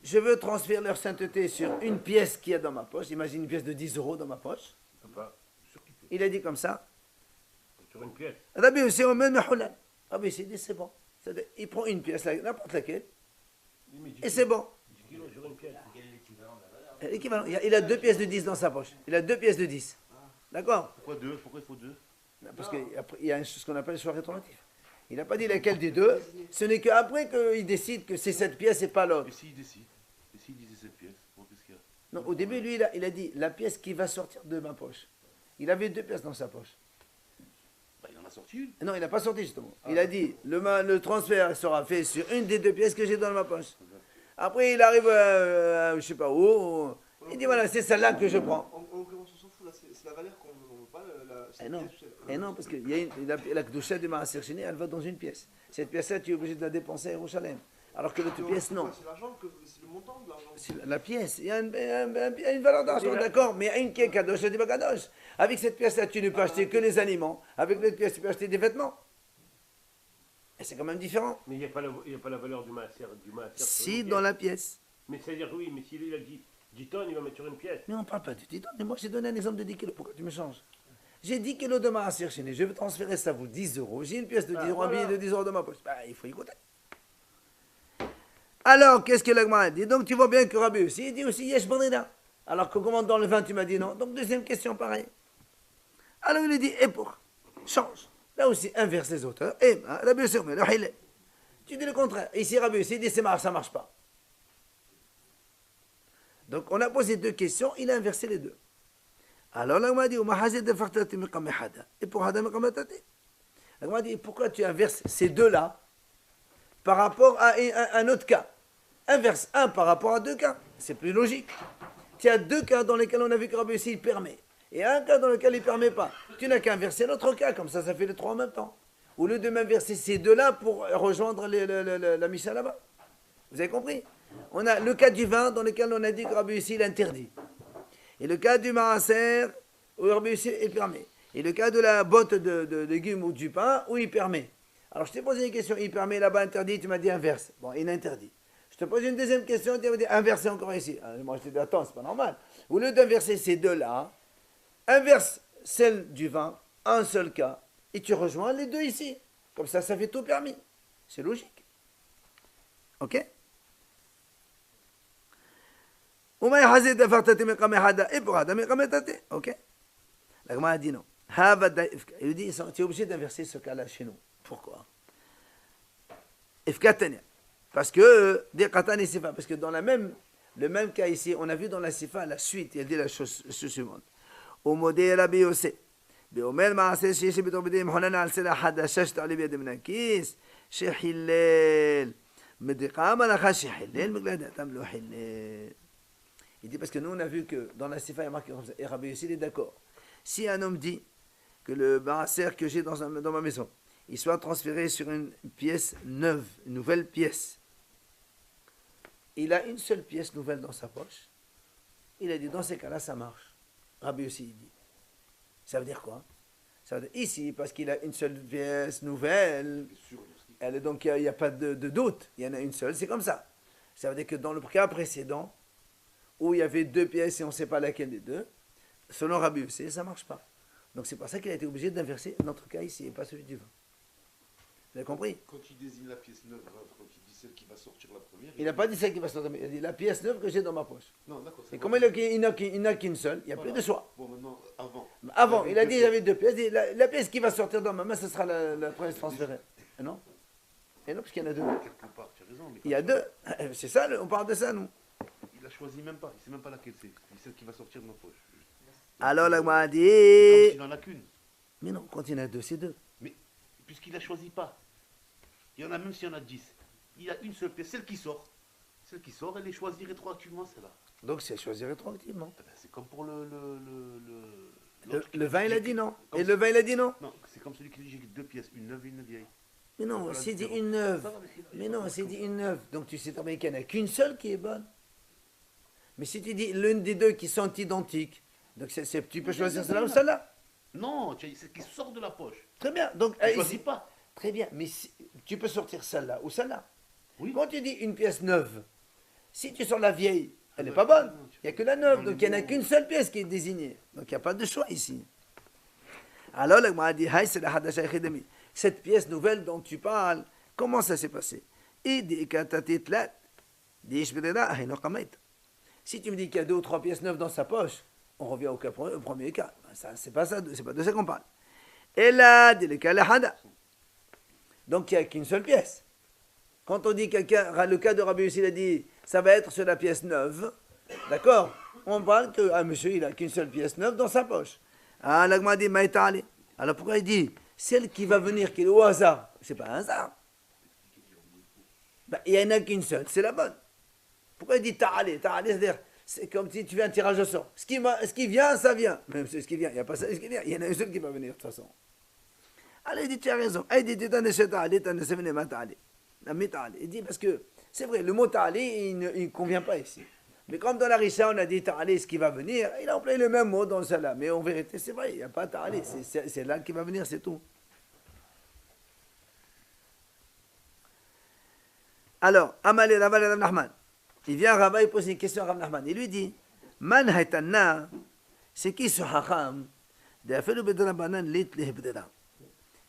S1: Je veux transférer leur sainteté sur une pièce qu'il y a dans ma poche. Imagine une pièce de 10 euros dans ma poche.
S5: Papa, sur qui fait?
S1: Il a dit comme ça.
S5: Sur une pièce.
S1: Rabbi Yossi Omer Mehulal. Rabbi Yossi dit c'est bon. C'est-à-dire, il prend une pièce, n'importe laquelle,
S5: Oui, mais 10
S1: et c'est bon.
S5: 10 kilos sur une pièce.
S3: Quel est l'équivalent de la valeur?
S1: L'équivalent. Il a 2 pièces de 10 dans sa poche. Il a 2 pièces de 10. D'accord?
S2: Pourquoi 2? Pourquoi il faut 2?
S1: Parce qu'il y a ce qu'on appelle le choix rétroactif. Il n'a pas dit laquelle des deux. Ce n'est qu'après qu'il décide que c'est cette pièce et pas l'autre.
S2: Et s'il décide? Et s'il disait cette pièce? Qu'est-ce qu'il y a?
S1: Non, au début, lui, il a dit la pièce qui va sortir de ma poche. Il avait 2 pièces dans sa poche.
S2: Bah, il en a sorti une.
S1: Non, il n'a pas sorti justement. Il a dit le transfert sera fait sur une des 2 pièces que j'ai dans ma poche. Après, il arrive je ne sais pas où. Il dit voilà, c'est celle-là que je prends.
S6: En l'occurrence, on s'en fout, là, c'est la valeur qu'on ne veut pas.
S1: Eh non, non, parce que la Kedusha de Maaser Sheni, elle va dans une pièce. Cette pièce-là, tu es obligé de la dépenser à Yerushalayim. Alors que l'autre pièce, non.
S6: C'est l'argent, c'est le montant de l'argent.
S1: C'est la pièce, il y a une valeur d'argent, d'accord, mais il y a une qui est Kadosh, elle dit pas Kadosh. Avec cette pièce-là, tu ne peux acheter que les aliments. Avec l'autre pièce, tu peux acheter des vêtements. Et c'est quand même différent.
S5: Mais il n'y a, pas la valeur du maaser.
S1: Si, dans la pièce.
S5: Mais c'est-à-dire, oui, mais s'il a dit 10 tonnes, il va mettre sur une pièce.
S1: Mais on ne parle pas de 10 tonnes. Mais moi, j'ai donné un exemple de 10 kilos. Pourquoi tu me changes? J'ai 10 kilos de Maaser Sheni. Je veux transférer ça, vous 10 euros. J'ai une pièce de 10 euros, un billet de 10 euros dans ma poche. Bah, il faut y compter. Alors, qu'est-ce que l'Agma dit? Donc, tu vois bien que Rabbi aussi, il dit aussi Yesh Bdira. Alors que comment dans le vin, tu m'as dit non. Donc, deuxième question, pareil. Alors, il dit et pour. Change. Là aussi, inverse les auteurs. Et Rabbi aussi, mais le Hillel. Tu dis le contraire. Ici, Rabbi aussi dit ça ne marche pas. Donc, on a posé 2 questions, il a inversé les 2. Alors, l'Agma dit et pour Hada Miqamatati. L'Agma dit pourquoi tu inverses ces 2-là par rapport à un autre cas? Inverse 1 par rapport à 2 cas. C'est plus logique. Tu as 2 cas dans lesquels on a vu que Rabbi Yossi il permet. Et un cas dans lequel il ne permet pas. Tu n'as qu'à inverser l'autre cas, comme ça fait les 3 en même temps. Au lieu de m'inverser ces 2-là pour rejoindre la Mishnah là-bas. Vous avez compris? On a le cas du vin dans lequel on a dit que Rabbi Yossi il interdit. Et le cas du maaser, où Rabbi Yossi il permet. Et le cas de la botte de légumes ou du pain, où il permet. Alors je t'ai posé une question, il permet là-bas interdit, tu m'as dit inverse. Bon, il interdit. Je te pose une deuxième question, tu m'as dit inverser encore ici. Alors, moi je t'ai dit attends, c'est pas normal. Au lieu d'inverser ces 2-là, inverse celle du vin, un seul cas, et tu rejoins les 2 ici. Comme ça fait tout permis. C'est logique. Ok? Ok? La Gemara a dit non. Il dit tu es obligé d'inverser ce cas-là chez nous. Pourquoi? Parce que parce que dans le même cas ici, on a vu dans la Sifa la suite, il dit la chose suivante. Au modèle Rabbi Yossi. באומר מעשה שיש בתור בידי מחונן על סלע חדשה שתעלה בידי מן הכיס שחילל מדרכה המלאכה שחילל בגלל דעתם לא חילל. Il dit parce que nous on a vu que dans la Sifa il y a marqué comme ça et Rabbi Yossi il est d'accord. Si un homme dit que le Baraser que j'ai dans ma maison, il soit transféré sur une pièce neuve, une nouvelle pièce. Il a une seule pièce nouvelle dans sa poche. Il a dit, dans ces cas-là, ça marche. Rabbi aussi, il dit. Ça veut dire quoi? Ça veut dire ici, parce qu'il a une seule pièce nouvelle, donc il n'y a pas de doute, il y en a une seule, c'est comme ça. Ça veut dire que dans le cas précédent, où il y avait deux pièces et on ne sait pas laquelle des deux, selon Rabbi aussi, ça ne marche pas. Donc c'est pour ça qu'il a été obligé d'inverser notre cas ici et pas celui du vin. Vous avez compris?
S2: Quand il désigne la pièce neuve, quand il dit celle qui va sortir la première.
S1: Il n'a pas dit celle qui va sortir, il a dit la pièce neuve que j'ai dans ma poche.
S2: Non, d'accord.
S1: Et comme il n'a qu'une seule, il n'y a plus de choix.
S2: Bon, maintenant, avant.
S1: Avant, il a dit j'avais deux pièces, il a dit, la pièce qui va sortir dans ma main, ce sera la pièce transférée. Et non? Et non, parce qu'il y en a deux.
S2: Quelque part, tu as raison. Mais
S1: Il y a deux. C'est ça, on parle de ça, nous.
S2: il a choisi même pas. Il ne sait même pas laquelle c'est. C'est celle qui va sortir de ma poche.
S1: Alors, là, m'a
S2: Comme
S1: dit.
S2: s'il n'en a qu'une.
S1: Mais non, quand il y en a deux, c'est deux.
S2: Mais puisqu'il n'a choisi pas. Il y en a même s'il y en a 10. Il a une seule pièce, celle qui sort. Celle qui sort, elle est choisie rétroactivement, celle-là.
S1: Donc, c'est choisir rétroactivement.
S2: Eh ben, c'est comme pour le
S1: Le vin, il a dit non.
S2: Comme
S1: Et le vin, il a dit non.
S2: Non, c'est comme celui qui dit j'ai deux pièces, une neuve et une vieille.
S1: Mais non,
S2: Voilà
S1: c'est dit
S2: différence.
S1: une neuve.
S2: Ça va, mais
S1: Mais non, c'est dit une neuve. Donc, tu sais très bien qu'il n'y en a qu'une seule qui est bonne. Mais si tu dis l'une des deux qui sont identiques, donc tu peux choisir celle-là ou celle-là.
S2: Non, tu as celle qui sort de la poche.
S1: Très bien. Donc,
S2: Tu ne
S1: ici-
S2: choisis pas.
S1: Très bien, mais tu peux sortir celle-là ou celle-là.
S2: Oui.
S1: Quand tu dis une pièce neuve, si tu sors la vieille, elle n'est
S2: Ouais,
S1: pas bonne.
S2: non,
S1: Il n'y a que la neuve,
S2: dans
S1: donc
S2: les
S1: il n'y en a
S2: mots-
S1: qu'une seule pièce qui est désignée. Donc il n'y a pas de choix ici. Alors, le Gemara dit, Haï, c'est la Hadasha Echedemi. Cette pièce nouvelle dont tu parles, comment ça s'est passé? Et des katatit-lat, des ishbirera, ahino kamait. Si tu me dis qu'il y a deux ou trois pièces neuves dans sa poche, on revient au premier cas. Ça, c'est pas ça, c'est pas de ça qu'on parle. Et là, des kalahada. Donc il n'y a qu'une seule pièce. Quand on dit quelqu'un, le cas de Rabbi Yossi, il a dit, ça va être sur la pièce neuve, d'accord? On parle que monsieur, il n'a qu'une seule pièce neuve dans sa poche. Ah, l'agma dit, maïtali. Alors pourquoi il dit, celle qui va venir, qui est au hasard? C'est pas un hasard. Ben, il n'y en a qu'une seule, c'est la bonne. Pourquoi il dit ta'ali? Ta'ali, c'est-à-dire, c'est comme si tu fais un tirage au sort. Ce qui vient, ça vient. Même ce qui vient, il n'y a pas ça, ce qui vient. Il y en a une seule qui va venir, de toute façon. Alors il dit, tu as raison. Il dit, il dit, parce que c'est vrai, le mot ta'ali, il ne convient pas ici. Mais comme dans la Risha, on a dit ta'ali, ce qui va venir, il a employé le même mot dans celle-là. Mais en vérité, c'est vrai, il n'y a pas ta'ali, c'est là qui va venir, c'est tout. Alors, Amal et Rav Nachman. Il vient à Rav, il pose une question à Rav Nachman. Il lui dit, Man haytanna, c'est qui ce hacham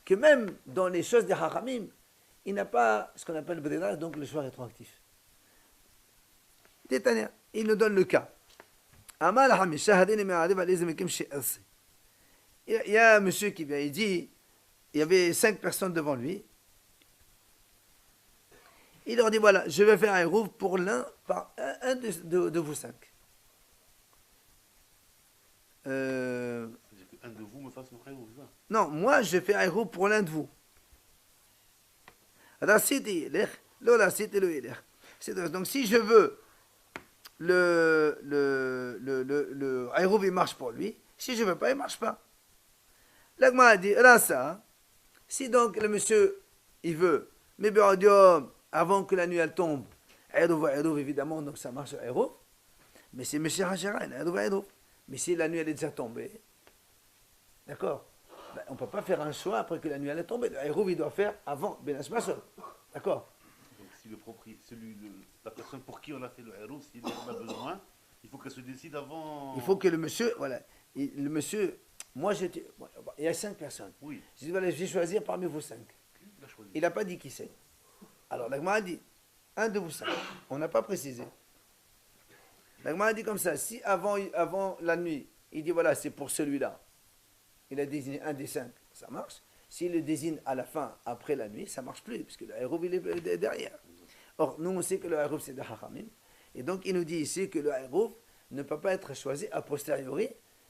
S1: que même dans les choses des hachamim, il n'a pas ce qu'on appelle bdera, donc le choix rétroactif. Il nous donne le cas. Il y a un monsieur qui vient, il dit, il y avait 5 personnes devant lui. Il leur dit, voilà, je vais faire un rouvre pour un de vous 5.
S2: C'est-à-dire qu'un de vous me fasse mon chayou, c'est ça?
S1: Non, moi je fais un rouvre pour l'un de vous. Donc si je veux le Aïroub, il marche pour lui. Si je ne veux pas, il ne marche pas. L'agma a dit, Rasa, si donc le monsieur, il veut, mais avant que la nuit elle tombe, Aïroub évidemment, donc ça marche Aïroub. Mais c'est monsieur Hachara, Aïroub. Mais si la nuit elle est déjà tombée, d'accord, ben, on ne peut pas faire un choix après que la nuit elle est tombée. Aïroub, il doit faire avant, Ben Ashmasol. D'accord.
S2: Donc si la personne pour qui on a fait le héros, s'il en a besoin, il faut qu'elle se décide avant.
S1: Il faut que le monsieur, voilà, le monsieur, il y a 5 personnes.
S2: Oui,
S1: Je dis, voilà, je vais choisir parmi vous 5.
S2: il a choisi.
S1: Il n'a pas dit qui c'est. Alors, l'agma a dit, un de vous 5. On n'a pas précisé. L'agma a dit comme ça, si avant la nuit, il dit, voilà, c'est pour celui-là, il a désigné un des 5, ça marche. S'il le désigne à la fin, après la nuit, ça ne marche plus, puisque le Aïroub, il est derrière. Or, nous, on sait que le Aïroub, c'est de Hachamim. Et donc, il nous dit ici que le Aïroub ne peut pas être choisi a posteriori.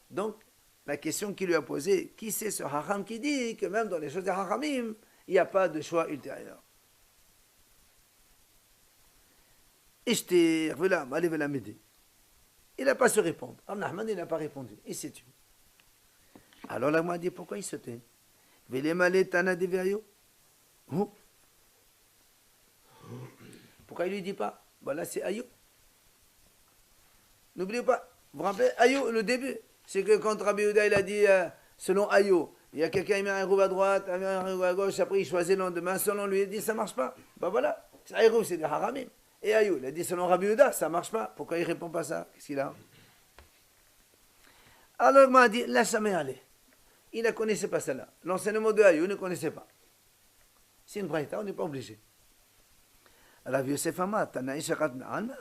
S1: Donc, la question qu'il lui a posée, qui c'est ce Hacham qui dit que même dans les choses de Hachamim, il n'y a pas de choix ultérieur. Ishtir, voilà, allez, m'aider. Il n'a pas su répondre. Rav Nachman, il n'a pas répondu. Il s'est tué. Alors la dit pourquoi il se tait? Pourquoi il lui dit pas? Voilà, c'est Ayou. N'oubliez pas, vous vous rappelez, Ayou, le début, c'est que quand Rabbi Yehuda il a dit, selon Ayou, il y a quelqu'un qui met un rouve à droite, un rouve à gauche, après il choisit le lendemain, selon lui, il dit ça marche pas. Ben voilà, Ayou c'est des haramim. Et Ayou, il a dit selon Rabbi Yehuda, ça marche pas. Pourquoi il répond pas ça? Qu'est-ce qu'il a? Alors il m'a dit, laisse-moi aller. Il ne connaissait pas celle-là. L'enseignement de Ayou, il ne connaissait pas. C'est une braïta, on n'est pas obligé. Rav Yosef Amar, Tanaï Shakat Me'alma.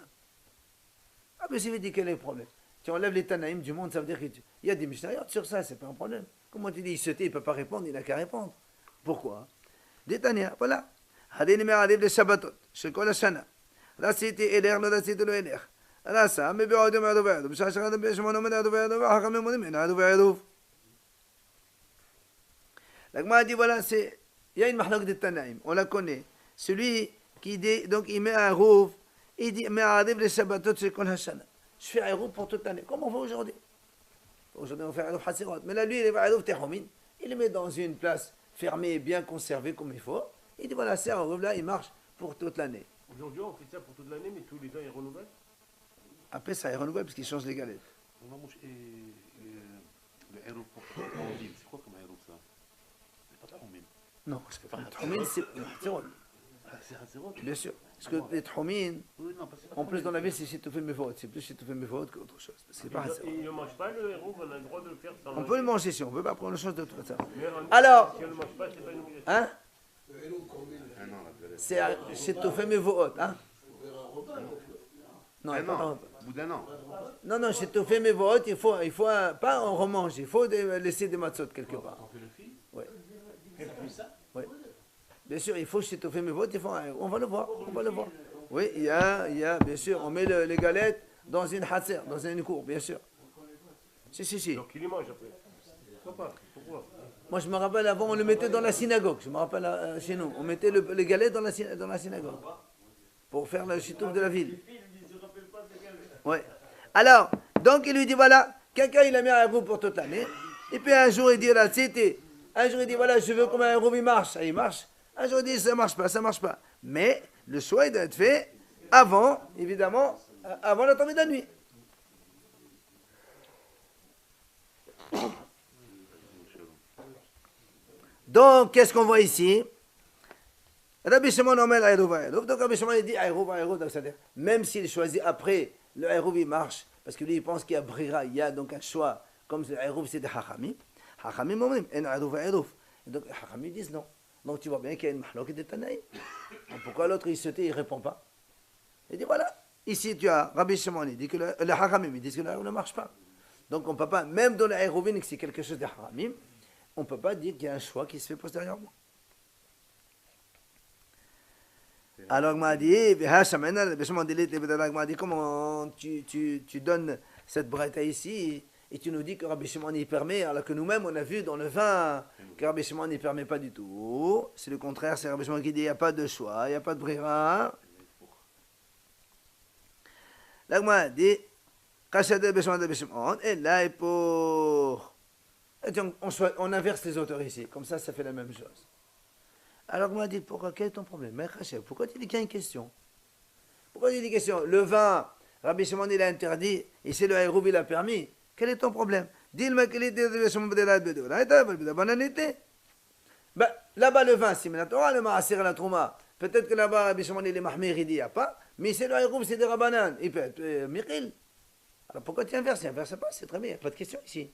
S1: Rabbi Yosef dit quel est le problème? Tu enlèves les Tanaïm du monde, ça veut dire qu'il y a des Mishnayot sur ça, c'est pas un problème. Comment tu dis, il se tait, il ne peut pas répondre, il n'a qu'à répondre. Pourquoi? Des Tania, voilà. Hadin Me'ariv le Shabbatot, Shekol Hashana. Rasiti Eler, le Rasiti le Eler. Rasa, Mebe'odum Adovedum, Shasharadum Beshmonom Adovedum, Hakamim Monim, Adovedum. La Gemara dit voilà, il y a une mahlok de Tanaïm, on la connaît. Celui qui dit, donc il met un rouf, il dit, mais arrive les Shabbatot, c'est Kol Hashana. Je fais un rouf pour toute l'année. Comment on fait aujourd'hui? Aujourd'hui, on fait un rouf Hassirot. Mais là, lui, il fait un rouf Tehomine. Il le met dans une place fermée et bien conservée comme il faut. Il dit voilà, c'est un rouf là, il marche pour toute l'année.
S5: Aujourd'hui, on fait ça pour toute l'année, mais tous les ans, ils renouvellent.
S1: Après, ça, il renouvelle parce qu'il change les galettes.
S2: Le héros pour Tehomine, c'est quoi comme héros ça? C'est pas Tehomine.
S1: Non, c'est pas Tehomine, c'est Hassirot.
S2: Ah, c'est Hatzerot?
S1: Bien sûr. Parce que les Tehomine,
S2: Oui, non, parce que
S1: en plus dans la vie, c'est Chitoufé Mevorot. C'est plus Chitoufé Mevorot qu'autre chose. C'est pas Hassirot.
S5: Il ne mange pas le héros, on a le droit de le faire sans
S1: On peut le manger si on veut, pas après on le change de toute façon.
S5: Mais
S1: Alors,
S5: si on ne le mange pas, c'est pas une obligation.
S1: hein?
S4: Le héros combien?
S2: Ah non, la galette.
S1: C'est Chitoufé Mevorot, hein?
S4: Faut faire un repas, donc.
S1: Non,
S2: Ah
S1: pas un
S2: non,
S1: repas.
S2: au bout d'un an.
S1: Non, non, Chitoufé Mevorot, il faut pas on remange, il faut laisser des matzot quelque part.
S2: On fait le fil?
S1: Oui.
S6: Plus ça.
S1: Bien sûr, il faut Chitoufé Mevorot, on va le voir, on va le voir. Oui, il y a, bien sûr, on met les galettes dans une hatser, dans une cour, bien sûr. Si.
S5: Donc il les mange après. Pourquoi pas? Pourquoi?
S1: Moi, je me rappelle avant, on le mettait dans la synagogue. Je me rappelle chez nous, on mettait les galettes dans la synagogue pour faire le chitouf de la ville. Ouais. Alors, donc il lui dit voilà, quelqu'un il a mis un roux pour toute l'année. Et puis un jour il dit là, c'était. Un jour il dit voilà, je veux comme un roux il marche, il marche. Un jour il dit ça marche pas. Mais le choix il doit être fait avant, évidemment, avant la tombée de la nuit. Donc, qu'est-ce qu'on voit ici? Rabbi Shimon Omer Aïrouv. Donc Rabbi Shimon il dit Aïrouv, c'est-à-dire, même s'il choisit après, le Aïrouv il marche, parce que lui il pense qu'il y a Brira, il y a donc un choix, comme le Aïrouv c'est des Hachamim. Hachamim Omrim, en Aïrouv. Et donc les Hachamim disent non. Donc tu vois bien qu'il y a une mahlok de Tanaï. Pourquoi l'autre il se tait, il ne répond pas? Il dit voilà, ici tu as Rabbi Shimon, il dit que le Hachamim, il dit que le Aïrouv ne marche pas. Donc on ne peut pas, même dans le Aïrouvin, que c'est quelque chose de Hachamim, on ne peut pas dire qu'il y a un choix qui se fait postérieurement. Alors il m'a dit, comment tu donnes cette braïta ici et tu nous dis que Rabbi Shimon y permet, alors que nous-mêmes on a vu dans le vin que Rabbi Shimon n'y permet pas du tout. C'est le contraire, c'est Rabbi Shimon qui dit il n'y a pas de choix, il n'y a pas de brira. Là il m'a dit, et là il pour... On inverse les auteurs ici, comme ça fait la même chose. Alors, on m'a dit, pourquoi, quel est ton problème? Pourquoi tu dis qu'il y a une question? Pourquoi tu dis une question? Le vin, Rabbi Shimon il a interdit, et c'est le Aïrouv il a permis. Quel est ton problème? Dis-le, là-bas, le vin, c'est Minatora, le Maaser la Trouma. Peut-être que là-bas, Rabbi Shimon il est Mahmir, il dit, il n'y a pas. Mais c'est le Aïrouv, c'est des Rabbanan. Il peut être Michil. Alors, pourquoi tu inverses? Il n'inverse pas, c'est très bien, il n'y a pas de question ici.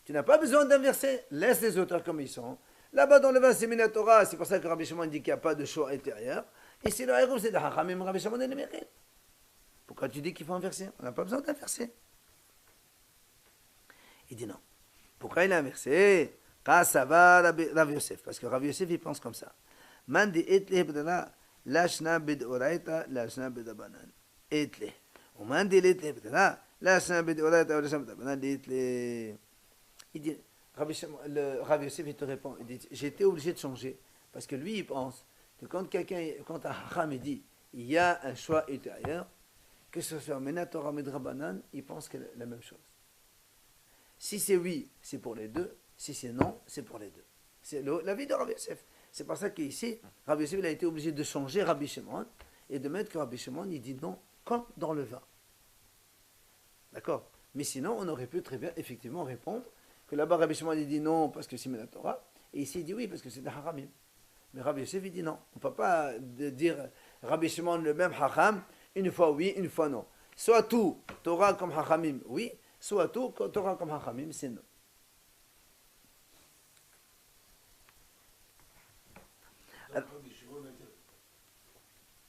S1: Tu n'as pas besoin d'inverser, laisse les auteurs comme ils sont. Là-bas dans le vin, c'est Minatora, c'est pour ça que Rabbi Shimon dit qu'il n'y a pas de choix intérieur. Et c'est le Aïrouv, c'est de Hachamim, Rabbi Shimon et le Michil. Pourquoi tu dis qu'il faut inverser? On n'a pas besoin d'inverser. Il dit non. Pourquoi il a inversé? Ça va Rav Yosef. Parce que Rav Yosef, il pense comme ça. Mandi etle b'dala, lashna b'doraita, lashna b'dabanan. Etle. Ou mandi etle b'dala, lashna b'doraita, lashna b'dabanan, etle. Il dit, Rav Yosef, il te répond, il dit, j'ai été obligé de changer, parce que lui, il pense que quand un Hacham dit, il y a un choix ultérieur, que ce soit Menatora Medrabanan, il pense que c'est la même chose. Si c'est oui, c'est pour les deux, Si c'est non, c'est pour les deux. C'est l'avis de Rabbi Yosef. C'est pour ça qu'ici, Rabbi Yosef il a été obligé de changer Rabbi Shimon et de mettre que Rabbi Shimon il dit non comme dans le vin. D'accord? Mais sinon, on aurait pu très bien effectivement répondre que là-bas Rabbi Shimon il dit non parce que c'est la Torah, et ici il dit oui parce que c'est des haramim. Mais Rabbi Yosef il dit non. On ne peut pas dire Rabbi Shimon le même haram, une fois oui, une fois non. Soit tout Torah comme haramim, oui, soit tout Torah comme haramim, c'est non.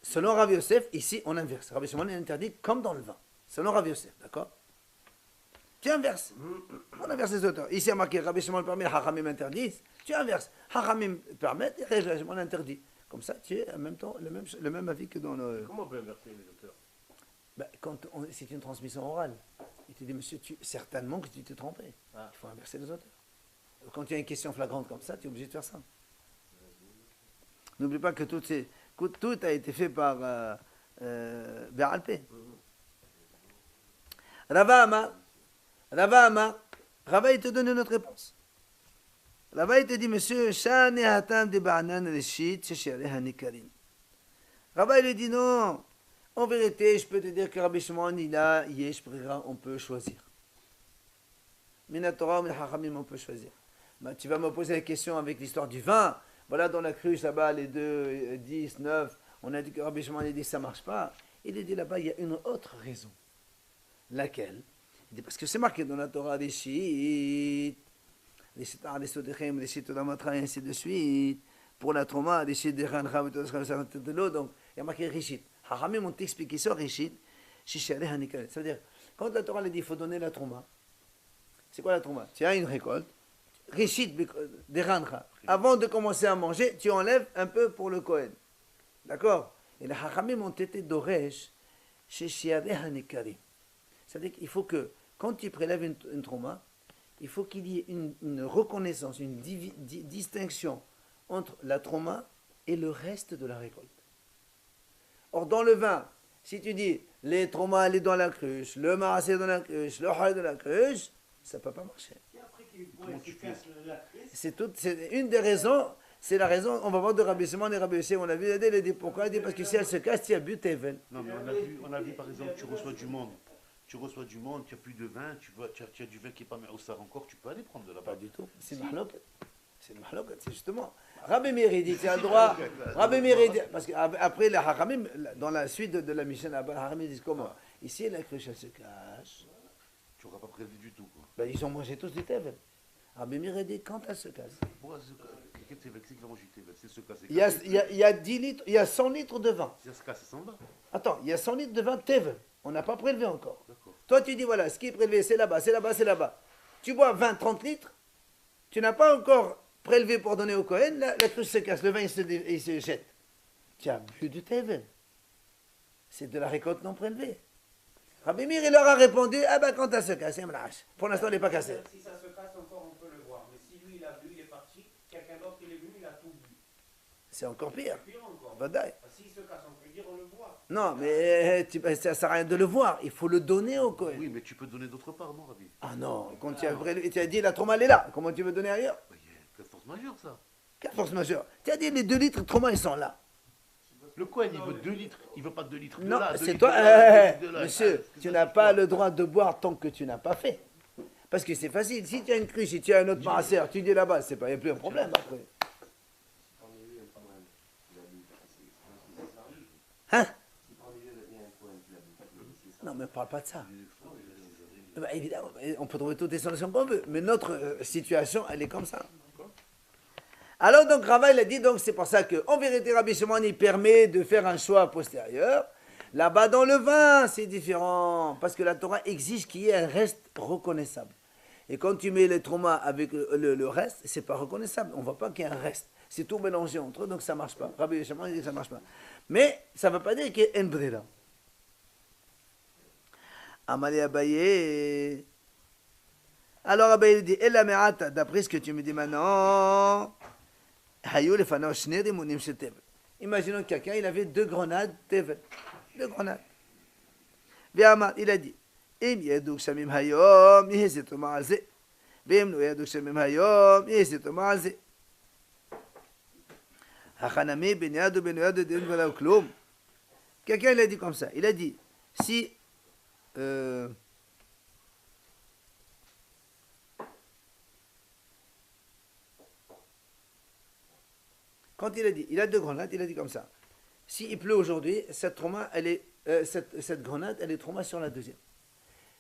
S1: Selon Rabbi Yosef, ici on inverse. Rabbi Shimon est interdit comme dans le vin. Selon Rabbi Yosef, d'accord? Tu inverses. On inverse les auteurs. Ici, il y a marqué Rabbi Shimon permet, Hachamim interdisent. Tu inverses. Hachamim permettent et Rabbi Shimon interdit. Comme ça, tu es en même temps le même avis que dans le.
S5: Comment on peut inverser les auteurs?
S1: Ben, c'est une transmission orale. Il te dit, monsieur, certainement que tu t'es trompé. Il faut inverser les auteurs. Quand tu as une question flagrante comme ça, tu es obligé de faire ça. N'oublie pas que tout a été fait par Béalpé. Rava Amar, Rava il te donne une autre réponse. Rava il te dit, monsieur, Shane Hatam de Ba'anan Reshit, Sheshare Hanikarin. Rava il lui dit, non, en vérité, je peux te dire que Rabbi Shimon, il a Yesh Brira, on peut choisir. Mina Torah, Mina Hachamim, on peut choisir. Ben, tu vas me poser la question avec l'histoire du vin. Voilà, dans la cruche, là-bas, les 2, 10, 9, on a dit que Rabbi Shimon, il dit, ça ne marche pas. Il a dit, là-bas, il y a une autre raison. Laquelle? Il dit, parce que c'est marqué dans la Torah des Shit, des Shit, des Sodechem, des Shit, et ainsi de suite. Pour la Trauma, des Shit, des Rancha, de l'eau, donc, il y a marqué Rishit. Haramim ont expliqué ça, Rishit, Shishare Hanikal. Ça veut dire, quand la Torah, elle dit, il faut donner la Trauma, c'est quoi la Trauma? Tu as une récolte, Rishit, des Rancha. Avant de commencer à manger, tu enlèves un peu pour le Kohen. D'accord? Et les Haramim ont été d'Oresh, Shishare Hanikari. C'est-à-dire qu'il faut que, quand tu prélèves une trauma, il faut qu'il y ait une reconnaissance, une distinction entre la trauma et le reste de la récolte. Or, dans le vin, si tu dis, les traumas, elle est dans la cruche, le marassé est dans la cruche, le hal est dans la cruche, ça ne peut pas marcher. C'est une des raisons, c'est la raison, on va voir de Rabbi Shimon et Rabbi Yosef, on a vu, il dit pourquoi? Il dit parce que si elle se casse, tu as bu Tevel.
S2: Non, mais on a vu par exemple, tu reçois du monde, tu n'as plus de vin, tu as du vin qui n'est pas Me'oussar encore, tu peux aller prendre de là-bas.
S1: Pas du tout, c'est Mahloket. C'est une Mahloket, c'est justement. Rabbi Meir, il dit, tu as le droit. Rabbi Meir, il dit, parce qu'après, les Haramim, dans la suite de la Mishnah, les Haramim disent comment? Ici, la cruche, elle se cache.
S2: Tu n'auras pas prélevé du tout, quoi.
S1: Ben, ils ont mangé tous du Tevel. Rabbi Meir, il dit, quand elle se casse.
S2: Pourquoi se casse? Quel Tevel? C'est qui va manger du Tevel? C'est se casser.
S1: Il y a 10 litres, il y a 100 litres de vin.
S2: Si ça se casse, ça s'en va.
S1: Attends, il y a 100 litres de vin Tevel. On n'a pas prélevé encore.
S2: D'accord.
S1: Toi, tu dis, voilà, ce qui est prélevé, c'est là-bas, c'est là-bas, c'est là-bas. Tu bois 20, 30 litres, tu n'as pas encore prélevé pour donner au Cohen, la cruche se casse, le vin, il se jette. Tu as bu du Tevel. C'est de la récolte non prélevée. Rabbi Meir, il leur a répondu, ah ben quand elle se casse, pour l'instant, elle n'est pas cassée.
S3: Si ça se casse encore, on peut le voir. Mais si lui, il a bu, il est parti, quelqu'un d'autre, il est venu, il a tout bu.
S1: C'est encore pire.
S3: C'est pire encore.
S1: Vadaï.
S3: S'il se casse, on peut dire, on le voit.
S1: Non, mais ça ne sert à rien de le voir. Il faut le donner au Cohen.
S2: Oui, mais tu peux donner d'autre part, non, Rabbi?
S1: Ah non, quand tu as dit la trauma, elle est là. Comment tu veux donner ailleurs?
S2: Bah, il y a quelle force majeure, ça.
S1: Quelle force majeure? Tu as dit les 2 litres de trauma, ils sont là.
S2: Le Cohen, il veut 2 litres. Il veut pas 2 litres de
S1: Non,
S2: là, 2
S1: c'est
S2: litres
S1: toi.
S2: de là, 2 litres de là.
S1: Monsieur,
S2: Ah,
S1: tu n'as pas le droit de boire tant que tu n'as pas fait. Parce que c'est facile. Si tu as une cruche, si tu as un autre marasseur, tu dis là-bas, il n'y a plus un problème après. Hein? Non, mais ne parle pas de ça. Bah, évidemment, on peut trouver toutes les solutions qu'on veut, mais notre situation, elle est comme ça. Alors, donc, Rava, il a dit, donc, c'est pour ça qu'en vérité, Rabbi Shimon, il permet de faire un choix postérieur. Là-bas, dans le vin, c'est différent, parce que la Torah exige qu'il y ait un reste reconnaissable. Et quand tu mets les traumas avec le reste, c'est pas reconnaissable. On ne voit pas qu'il y a un reste. C'est tout mélangé entre eux, donc ça ne marche pas. Rabbi Shimon, il dit que ça ne marche pas. Mais ça ne veut pas dire qu'il y ait un brera. Amali Abaye. Alors Abaye dit, Ella me'ata, d'après ce que tu me dis maintenant, Hayou le fano shne rimonim shel tevel. Imaginons que quelqu'un, il avait 2 grenades tevel. 2 grenades. Ve'amar, il a dit, Im yedou shamim hayom, yehezet omar al ze. ואם לא ידעו שמם היום, יש לתומר על זה. החנמי בין יד ובין יד דין ולא כלום. Quelqu'un il a dit comme ça, il a dit, si quand il a deux grenades, il a dit comme ça. S'il pleut aujourd'hui, cette trauma, cette grenade, elle est trauma sur la deuxième.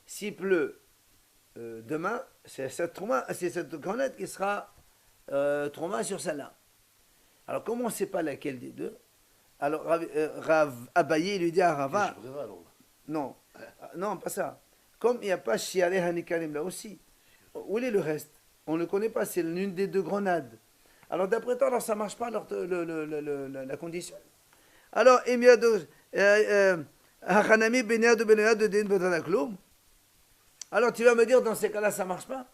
S1: S'il pleut demain, c'est cette grenade qui sera trauma sur celle-là. Alors, comme on ne sait pas laquelle des deux, alors Rav Abaye lui dit à Rava, non, pas ça. Comme il n'y a pas Shialeh Hanikalim là aussi, où est le reste? On ne le connaît pas, c'est l'une des deux grenades. Alors d'après toi, alors ça ne marche pas la condition. Alors, alors tu vas me dire, dans ces cas-là, ça ne marche pas?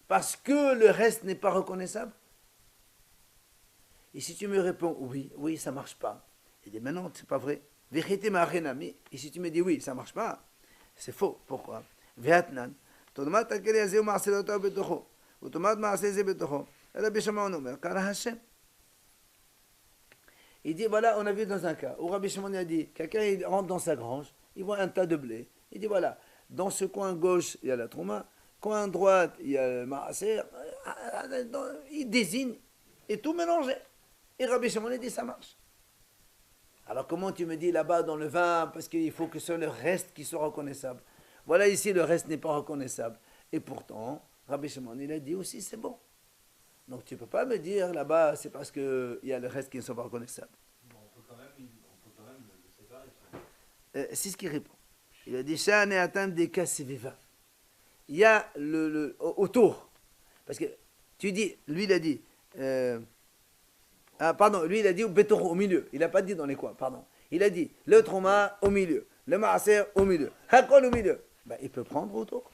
S1: Parce que le reste n'est pas reconnaissable? Et si tu me réponds, oui, ça ne marche pas. Il dit, mais non, c'est pas vrai. Vérité ma renami. Et si tu me dis, oui, ça ne marche pas, c'est faux. Pourquoi? Vietnan. Il dit, voilà, on a vu dans un cas où Rabbi Shimon a dit, quelqu'un il rentre dans sa grange, il voit un tas de blé. Il dit, voilà, dans ce coin gauche, il y a la trouma, coin droite, il y a le maaser. Il désigne, et tout mélangé. Et Rabbi Shimon a dit, ça marche. Alors comment tu me dis là-bas dans le vin, parce qu'il faut que ce soit le reste qui soit reconnaissable. Voilà, ici, le reste n'est pas reconnaissable. Et pourtant, Rabbi Shimon, il a dit aussi, c'est bon. Donc tu ne peux pas me dire là-bas, c'est parce qu'il y a le reste qui ne sont pas reconnaissables.
S3: Bon, on peut quand même le séparer.
S1: C'est ce qu'il répond. Il a dit, Sha'ane atteint des cas viva. Il y a autour. Parce que tu dis, lui il a dit, lui il a dit au milieu. Il n'a pas dit dans les coins, pardon. Il a dit, le trauma au milieu, le maaser au milieu, hakol au milieu. Ben, il peut prendre autour.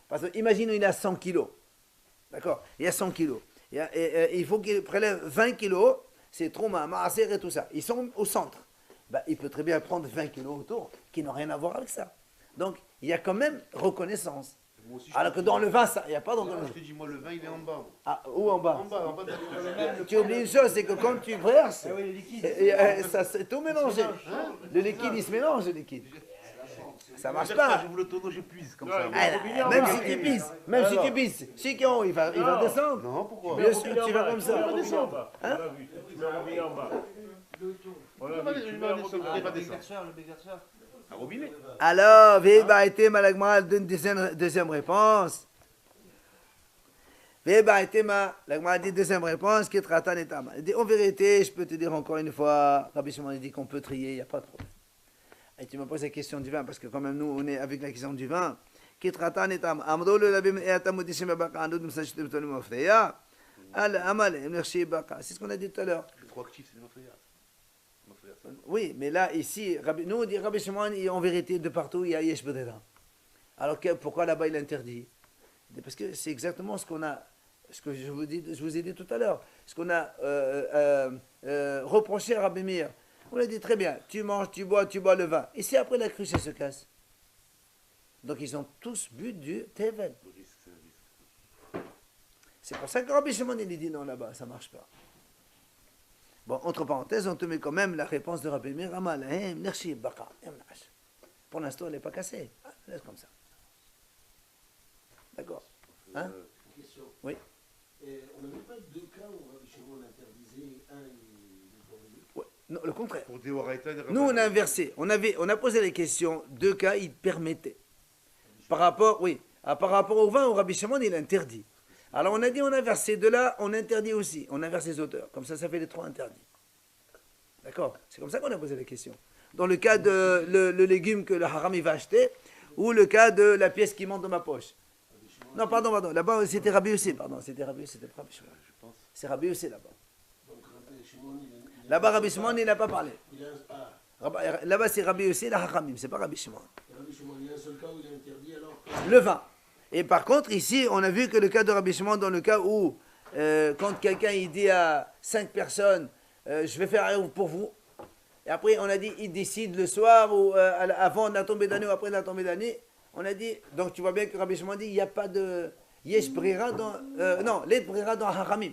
S1: Parce que imagine, il a 100 kilos. D'accord? Il y a 100 kilos. Il faut qu'il prélève 20 kilos, c'est trauma, maaser et tout ça. Ils sont au centre. Ben, il peut très bien prendre 20 kilos autour, qui n'ont rien à voir avec ça. Donc, il y a quand même reconnaissance. Alors que dans le vin, il n'y a pas de reconnaissance.
S2: Je te dis, moi, le vin, il est en bas.
S1: Ah, où en bas?
S2: En bas de la
S1: Tu oublies une chose, c'est que quand tu verses, ça c'est tout mélangé. Le liquide, il se mélange, le liquide. Ça marche pas.
S2: Je vous le tonneau, je puise comme ça.
S1: Même si tu pisses, si il va descendre.
S2: Non, pourquoi?
S1: Bien sûr, tu vas comme ça.
S5: Hein? Tu mets un robinet en bas.
S2: Il va descendre.
S6: Le bégasseur.
S2: Un robinet.
S1: Alors, Veba été malagma donne deuxième réponse. Veba été malagma dit deuxième réponse qui est Ratan et Tama. Il dit en vérité, je peux te dire encore une fois, Rabbi Shimon dit qu'on peut trier, il n'y a pas de problème. Et tu me poses la question du vin parce que quand même nous on est avec la question du vin. Qui est Ratan et Tama. Amrou le labim et atamudishim baka andou msajitem tonu mafreya. Al amal merci baka. C'est ce qu'on a dit tout à l'heure.
S2: Le trop actif, c'est des mafrias.
S1: Oui, mais là, ici, nous on dit Rabbi Shimon, en vérité, de partout, il y a Yesh Bedera. Alors pourquoi là-bas il interdit? Parce que c'est exactement ce qu'on a, ce que je vous ai dit tout à l'heure, ce qu'on a reproché à Rabbi Meir. On a dit très bien, tu manges, tu bois le vin. Et si après la cruche, elle se casse? Donc ils ont tous bu du Tevel. C'est pour ça que Rabbi Shimon il dit non là-bas, ça ne marche pas. Bon, entre parenthèses, on te met quand même la réponse de Rabbi Meir. Pour l'instant, elle n'est pas cassée. Ah, laisse comme ça. D'accord. Hein?
S4: Question.
S1: Oui.
S4: On n'avait pas deux cas où Rabbi Shimon interdisait un et l'autre.
S1: Ouais. Non, le contraire.
S2: Pour Deoraita,
S1: Nous, on a inversé. On a posé les questions. Deux cas, il permettait. Par rapport au vin, au Rabbi Shimon, il interdit. Alors on a dit on inverse ces deux-là, on interdit aussi. On inverse les auteurs. Comme ça fait les trois interdits. D'accord? C'est comme ça qu'on a posé la question. Dans le cas de le légume que le haram il va acheter, ou le cas de la pièce qui monte dans ma poche. Non, pardon. Là-bas, c'était Rabbi aussi. Pardon, c'était Rabbi aussi. C'était Rabbi Shimon. C'est Rabbi aussi là-bas. Là-bas, Rabbi Shimon, il n'a pas parlé. Là-bas, c'est Rabbi aussi, la haramim. C'est pas Rabbi Shimon.
S4: Rabbi Shimon, il y a un seul cas où il a interdit alors.
S1: Le vin. Et par contre, ici, on a vu que le cas de Rabbi Shimon, dans le cas où, quand quelqu'un il dit à 5 personnes, je vais faire un pour vous, et après on a dit, il décide le soir, ou avant la tombée d'année, ou après la tombée d'année, on a dit, donc tu vois bien que Rabbi Shimon dit, il n'y a pas Yesh brira dans... non, les brira dans Hachamim.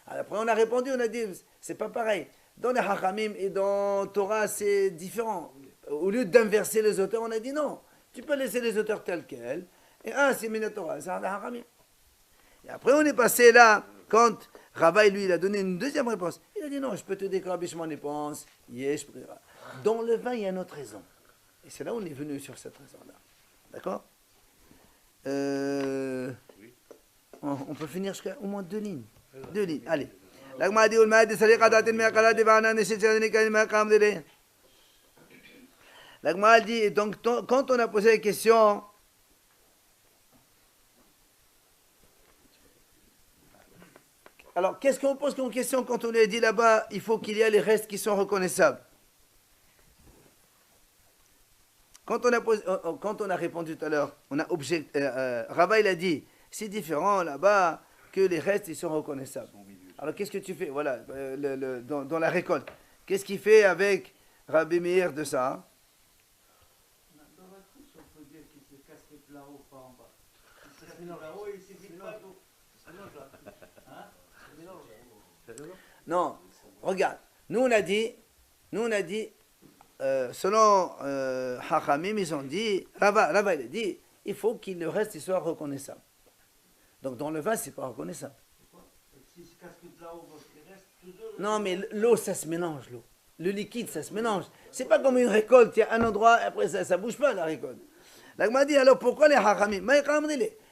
S1: Après, on a répondu, on a dit, c'est pas pareil. Dans les Hachamim et dans Torah, c'est différent. Au lieu d'inverser les auteurs, on a dit non. Tu peux laisser les auteurs tels quels. Et c'est Minatora, c'est Hachamim. Et après, on est passé là, quand Ravaï, lui, il a donné une deuxième réponse. Il a dit non, je peux te dire que Rabbi Shimon pense, Yesh brira. Dans le vin, il y a une autre raison. Et c'est là où on est venu sur cette raison-là. D'accord? On peut finir jusqu'à au moins 2 lignes. 2 lignes, allez. L'agma dit, L'agma dit, donc quand on a posé la question, alors qu'est-ce qu'on pose comme question quand on lui a dit là-bas, il faut qu'il y ait les restes qui sont reconnaissables? Quand on a répondu tout à l'heure, on a Rava il a dit, c'est différent là-bas que les restes ils sont reconnaissables. Alors qu'est-ce que tu fais? Voilà, dans la récolte. Qu'est-ce qu'il fait avec Rabbi Meir de ça?
S7: Dans la cruche, on peut dire qu'il se casse les là-haut, pas en bas. Il se casse là-haut et il s'est dit pas d'eau. C'est mélange là. Hein? C'est mélange.
S1: Non, regarde, nous on a dit, selon Hachamim, ils ont dit, Rava il a dit, il faut qu'il le reste il soit reconnaissable. Donc dans le vin, c'est pas reconnaissable.
S7: S'il se casse là-haut, il reste tout deux.
S1: Non, mais l'eau, ça se mélange, l'eau. Le liquide, ça se mélange. C'est pas comme une récolte, il y a un endroit, après ça bouge pas la récolte. Là, m'a dit, alors pourquoi les Hachamim?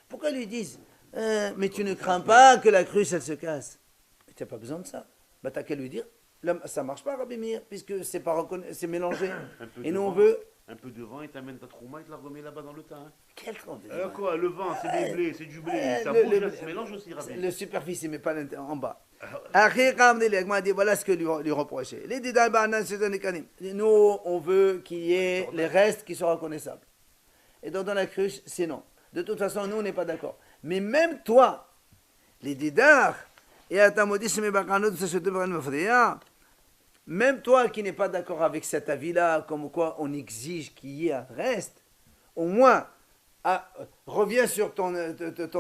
S1: Pourquoi ils lui disent, mais tu ne crains pas que la cruche, elle se casse? Tu n'as pas besoin de ça. Bah, tu n'as qu'à lui dire, là, ça marche pas, Rabbi Meir, puisque c'est mélangé. Et nous, on veut...
S2: Un peu de vin, il t'amène ta trouma, il te la remet là-bas dans le tas. Hein.
S1: Quel temps de
S2: Quoi, le vin, c'est des blés, c'est du blé, ça bouge, ça se mélange aussi, Rabbi.
S1: Le superficie, mais pas en bas. M'a dit, voilà ce que lui reprochait. Nous, on veut qu'il y ait les restes qui soient reconnaissables. Et dans la cruche, c'est non. De toute façon, nous, on n'est pas d'accord. Mais même toi, les Didar, et à ta modiste, même toi qui n'es pas d'accord avec cet avis-là, comme quoi on exige qu'il y ait un reste, au moins, reviens sur ton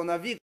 S1: avis.